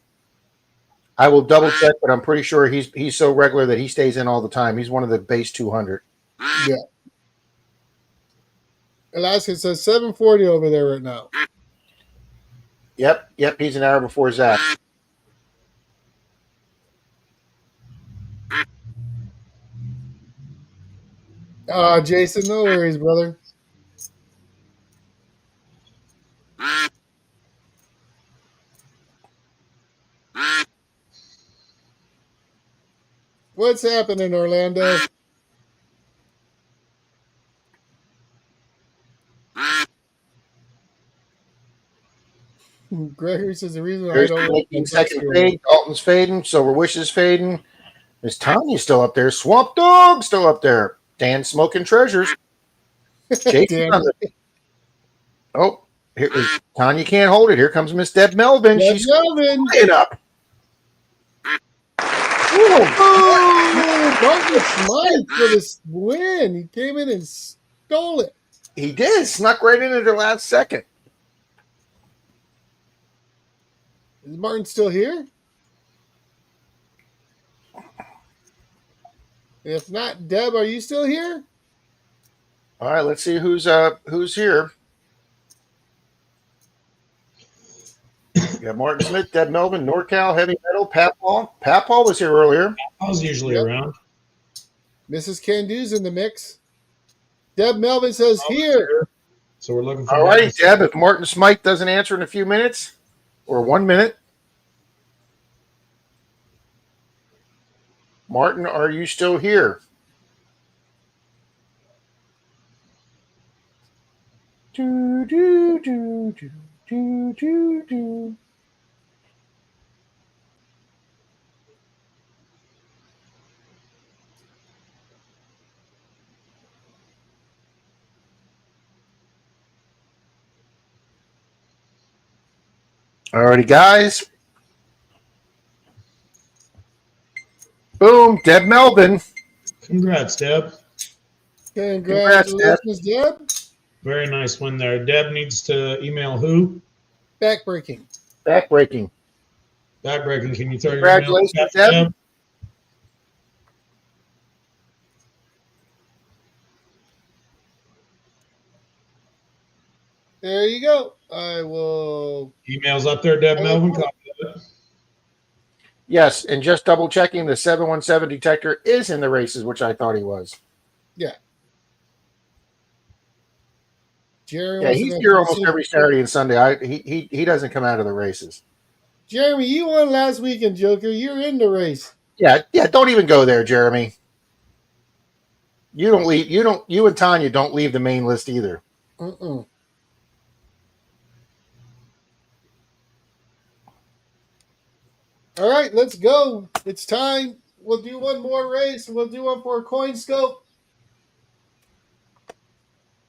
I will double check, but I'm pretty sure he's so regular that he stays in all the time. He's one of the base 200. Yeah. Alaska says 7:40 over there right now. Yep, he's an hour before Zach. Jason, no worries, brother. What's happening, Orlando? Gregory says the reason I There's don't the like 18 the second Bucks fade. Dalton's fading. Silver Wishes fading. Is Tanya still up there? Swamp Dog still up there. Dan Smoking Treasures. Jason's Damn. on the. Oh, here is Tanya can't hold it. Here comes Miss Deb Melvin. Deb She's Melvin. flying up. Oh, Martin Smythe for this win. He came in and stole it. He did. Snuck right in at the last second. Is Martin still here? If not, Deb, are you still here? All right, let's see who's here. We got Martin Smith, Deb Melvin, NorCal, Heavy Metal, Pat Paul. Pat Paul was here earlier. I was usually Yep. around. Mrs. Candu's in the mix. Deb Melvin says here. So we're looking for. All right, Deb, if Martin Smythe doesn't answer in a few minutes or 1 minute. Martin, are you still here? Do, do, do, do, do, do, do. Alrighty, guys. Boom, Deb Melvin. Congrats, Deb. Congratulations, Deb. Very nice win there. Deb needs to email who? Backbreaking. Backbreaking. Backbreaking. Can you throw your Congratulations, email? Deb. There you go. I will. Emails up there, Deb Melvin. Copy of it. Yes, and just double checking, the 717 detector is in the races, which I thought he was. Yeah. Jeremy, Yeah, he's here almost every Saturday and Sunday. He doesn't come out of the races. Jeremy, you won last weekend, Joker. You're in the race. Yeah. Don't even go there, Jeremy. You don't leave. You and Tanya don't leave the main list either. Mm-mm. All right, let's go. It's time. We'll do one more race. We'll do one for a coin scope.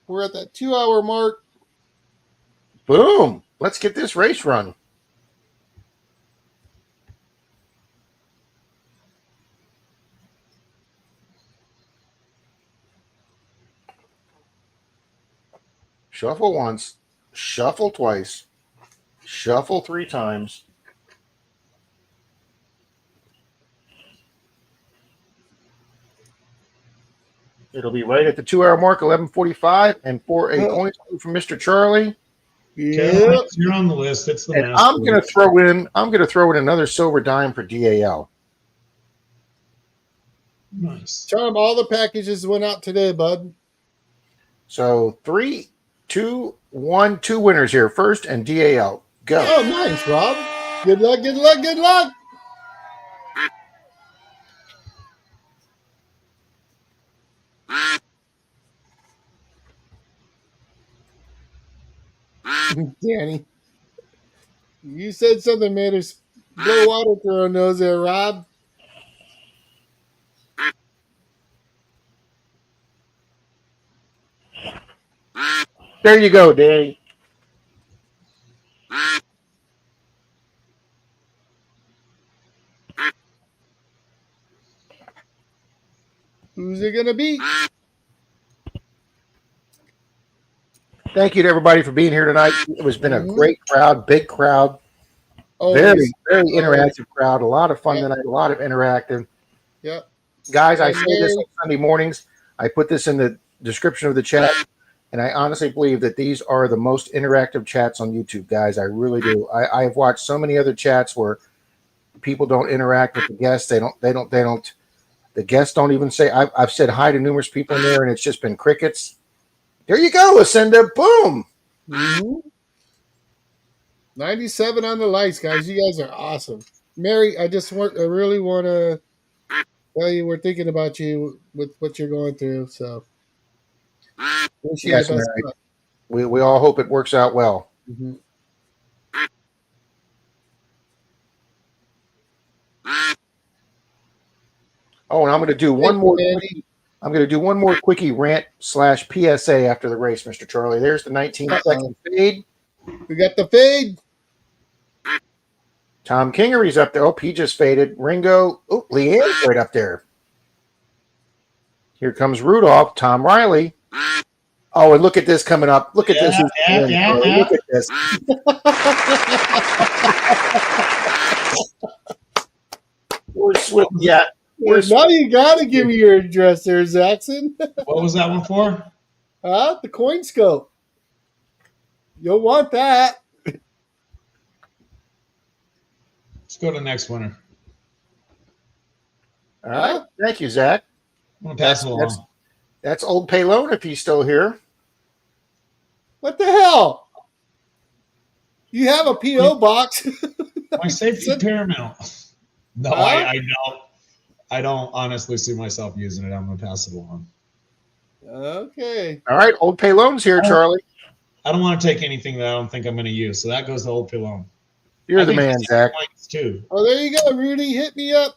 We're at that 2-hour mark. Boom. Let's get this race run. Shuffle once, shuffle twice, shuffle 3 times. It'll be right at the 2-hour mark, 11:45, and for a coin scoop from Mr. Charlie. Yeah. You're on the list. It's the And master. I'm gonna throw in another silver dime for DAL. Nice. Charm, all the packages went out today, bud. So 3, 2, 1, 2 winners here. First and DAL. Go. Oh, nice, Rob. Good luck, good luck, good luck. Danny, you said something made us blow water through our nose there, Rob. There you go, Danny. Who's it gonna be? Thank you to everybody for being here tonight. It has been a great crowd, big crowd, Always. very interactive crowd. A lot of fun Yep. tonight, a lot of interactive. Yep. Guys, I And say this on Sunday mornings. I put this in the description of the chat, and I honestly believe that these are the most interactive chats on YouTube, guys. I really do. I have watched so many other chats where people don't interact with the guests. They don't. The guests don't even say. I've said hi to numerous people in there, and it's just been crickets. There you go, Ascenda. Boom. 97 on the lights, guys. You guys are awesome. Mary, I really want to tell you we're thinking about you with what you're going through. So, wish you Yes, the best Mary. luck. We all hope it works out well. Mhm. Oh, and I'm going to do one Thank more. you, Andy. I'm going to do one more quickie rant / PSA after the race, Mr. Charlie. There's the 19-second fade. We got the fade. Tom Kingery's up there. Oh, he just faded. Ringo. Oh, Leanne's right up there. Here comes Rudolph. Tom Riley. Oh, and look at this coming up. Look at this. Yeah. Look at this. We're swift. Yeah. Now you got to give me your address there, Zaxxon. What was that one for? The coin scope. You'll want that. Let's go to the next winner. All right. Thank you, Zach. I'm gonna pass it along. That's old Paylone if he's still here. What the hell? You have a P.O. box. My safety paramount. No, Huh? I don't. I don't honestly see myself using it. I'm gonna pass it along. Okay. All right. Old Paylone's here, Charlie. I don't want to take anything that I don't think I'm gonna use. So that goes to old Pilone. You're the man, Zach. Too. Oh, there you go, Rudy. Hit me up.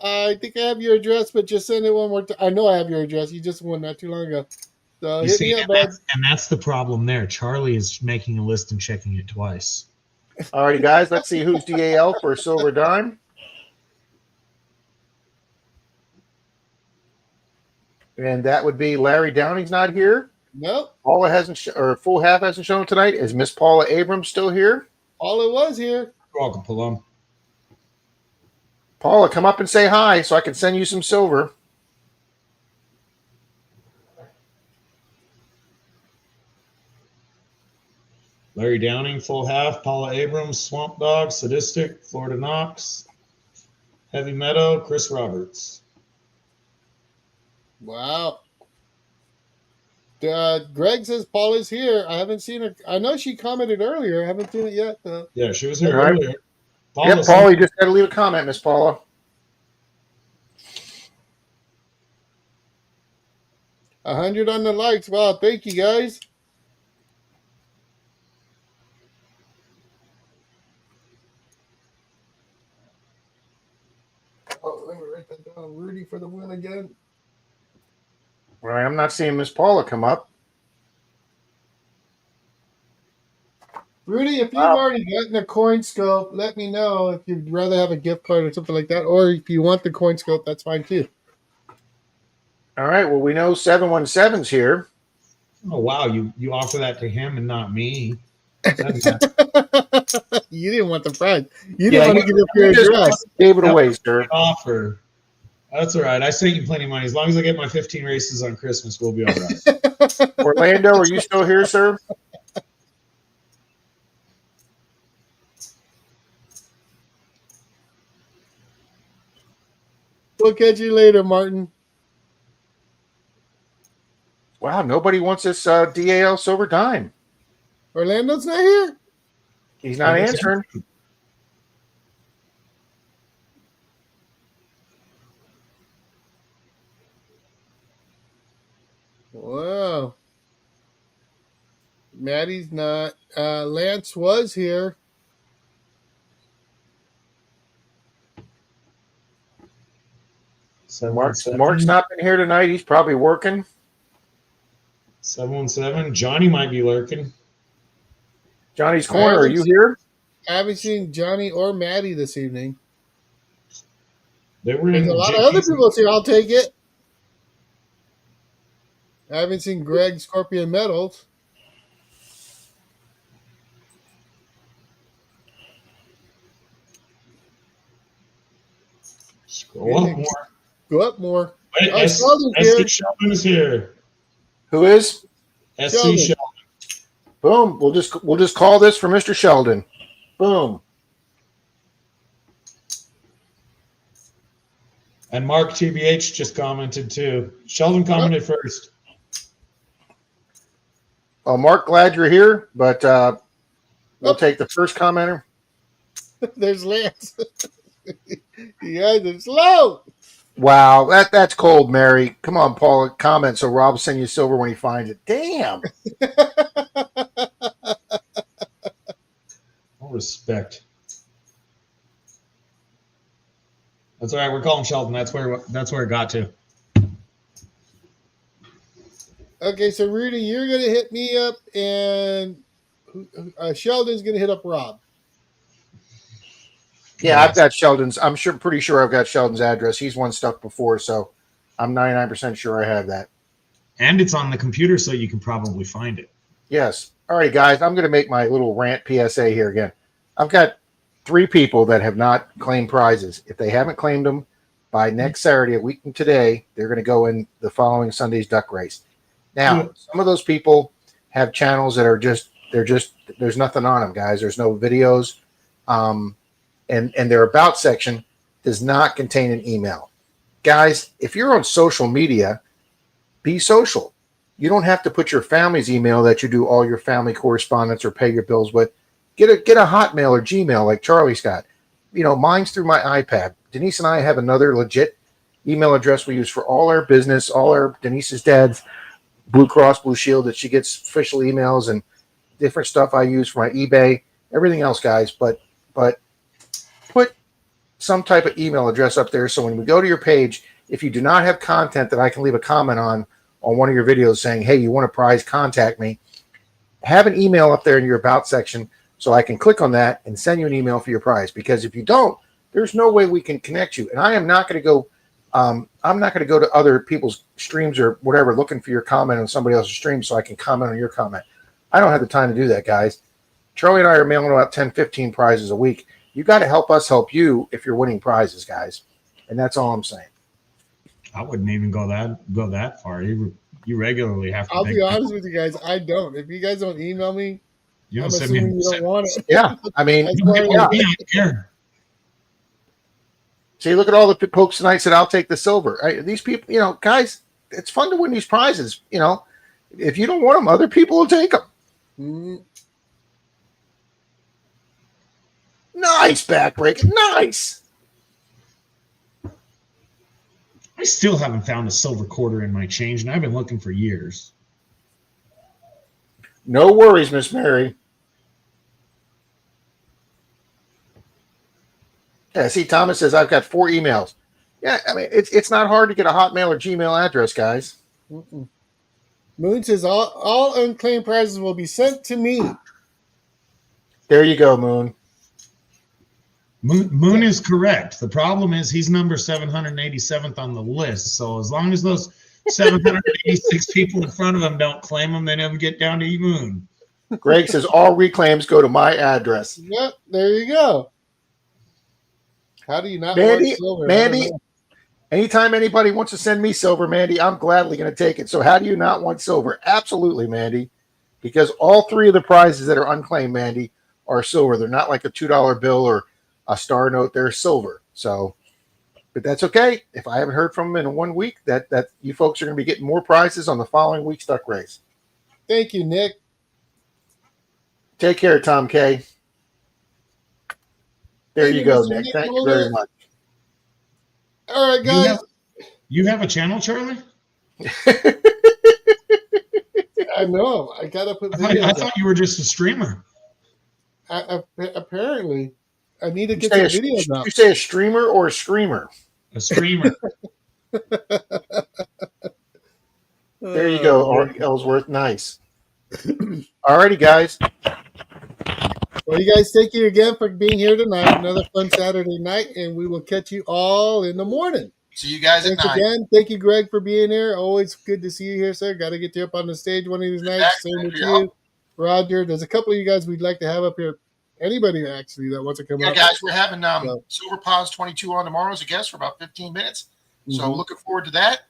I think I have your address, but just send it one more time. I know I have your address. You just won not too long ago. So You hit see, me up, bud. and that's the problem there. Charlie is making a list and checking it twice. All righty, guys. Let's see who's DAL for a silver dime. And that would be Larry Downing's not here. Nope. Paula hasn't, or full half hasn't shown tonight. Is Miss Paula Abrams still here? All it was here. You're welcome, Pilone. Paula, come up and say hi so I can send you some silver. Larry Downing, full half. Paula Abrams, Swamp Dog, Sadistic, Florida Knox, Heavy Meadow, Chris Roberts. Wow. Greg says Paula's here. I haven't seen her. I know she commented earlier. I haven't seen it yet, though. Yeah, she was here All right. earlier. Yep, Paula, you just got to leave a comment, Miss Paula. $100 on the likes. Wow, thank you, guys. Oh, let me write that down. Rudy for the win again. All right, I'm not seeing Miss Paula come up. Rudy, if you've already gotten a coin scope, let me know if you'd rather have a gift card or something like that. Or if you want the coin scope, that's fine too. All right, well, we know 717's here. Oh, wow. You offer that to him and not me. You didn't want the prize. You didn't want to give up your You just address. gave it away, sir. Offer. That's all right. I sent you plenty of money. As long as I get my 15 races on Christmas, we'll be all right. Orlando, are you still here, sir? We'll catch you later, Martin. Wow, nobody wants this DAL silver dime. Orlando's not here? He's not answering. Wow. Maddie's not. Lance was here. Mark's not been here tonight. He's probably working. 717. Johnny might be lurking. Johnny's Corner, are you here? I haven't seen Johnny or Maddie this evening. They were There's in a lot of other JP's. people here. I'll take it. I haven't seen Greg Scorpion Metals. Scroll up more. Go up more. Wait, Oh, Sheldon's SC here. Sheldon is here. Who is? SC Sheldon. Sheldon. Boom. We'll just call this for Mr. Sheldon. Boom. And Mark TBH just commented too. Sheldon commented first. Well, Mark, glad you're here, but we'll take the first commenter. There's Lance. You guys are slow. Wow, that's cold, Mary. Come on, Paul, comment so Rob will send you silver when he finds it. Damn. No respect. That's all right. We're calling Sheldon. That's where it got to. Okay, so Rudy, you're gonna hit me up, and Sheldon's gonna hit up Rob. Yeah, I've got Sheldon's. Pretty sure I've got Sheldon's address. He's won stuff before, so I'm 99% sure I have that. And it's on the computer, so you can probably find it. Yes. All right, guys, I'm going to make my little rant PSA here again. I've got 3 people that have not claimed prizes. If they haven't claimed them by next Saturday, a week from today, they're going to go in the following Sunday's duck race. Now, some of those people have channels that are there's nothing on them, guys. There's no videos. And their about section does not contain an email. Guys, if you're on social media, be social. You don't have to put your family's email that you do all your family correspondence or pay your bills with. Get a Hotmail or Gmail like Charlie's got. You know, mine's through my iPad. Denise and I have another legit email address we use for all our business, all our Denise's dad's Blue Cross Blue Shield that she gets official emails and different stuff I use for my eBay, everything else, guys. But put some type of email address up there so when we go to your page, if you do not have content that I can leave a comment on one of your videos saying, hey, you want a prize, contact me, have an email up there in your about section so I can click on that and send you an email for your prize. Because if you don't, there's no way we can connect you. And I am not going to go I'm not going to go to other people's streams or whatever looking for your comment on somebody else's stream so I can comment on your comment. I don't have the time to do that, guys. Charlie and I are mailing about 10, 15 prizes a week. You got to help us help you if you're winning prizes, guys. And that's all I'm saying. I wouldn't even go that far. You regularly have to. I'll be honest with you guys. I don't. If you guys don't email me, You I'm don't send me. assuming you don't want it. Yeah, I mean, That's You don't why get what we care. see, look at all the folks tonight said, I'll take the silver. These people, you know, guys, it's fun to win these prizes. You know, if you don't want them, other people will take them. Mm, Nice backbreaking. Nice. I still haven't found a silver quarter in my change, and I've been looking for years. No worries, Miss Mary. Yeah, see, Thomas says, I've got 4 emails. Yeah, I mean, it's not hard to get a Hotmail or Gmail address, guys. mm-mm. Moon says all unclaimed prizes will be sent to me. There you go, Moon. Moon is correct. The problem is he's number 787th on the list. So as long as those 786 people in front of him don't claim them, they never get down to you, Moon. Greg says, all reclaims go to my address. Yep, there you go. How do you not Mandy, want silver? Mandy, anytime anybody wants to send me silver, Mandy, I'm gladly going to take it. So how do you not want silver? Absolutely, Mandy. Because all 3 of the prizes that are unclaimed, Mandy, are silver. They're not like a $2 bill or a star note. They're silver. So, but that's okay. If I haven't heard from them in 1 week, that you folks are going to be getting more prizes on the following week's duck race. Thank you, Nick. Take care, Tom K. There Thank you you, go, Mr. Nick. Nick Thank you Mulder. very much. All right, guys. You have a channel, Charlie? I know. I gotta put I videos up. thought you were just a streamer. Apparently, I need to You get say, some videos up. you say a streamer or a screamer? A streamer. There you go, Art Ellsworth. Nice. Alrighty, guys. Well, you guys, thank you again for being here tonight. Another fun Saturday night, and we will catch you all in the morning. See you guys at Thanks 9. again. Thank you, Greg, for being here. Always good to see you here, sir. Got to get you up on the stage one of these nights. Back. Same with Yeah. you, Roger. There's a couple of you guys we'd like to have up here. Anybody actually that wants to come Yeah, up? guys, we're having So- Silver Pause 22 on tomorrow as a guest for about 15 minutes. So Mhm. looking forward to that.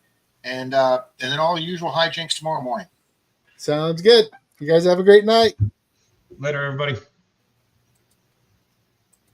And then all the usual hijinks tomorrow morning. Sounds good. You guys have a great night. Later, everybody.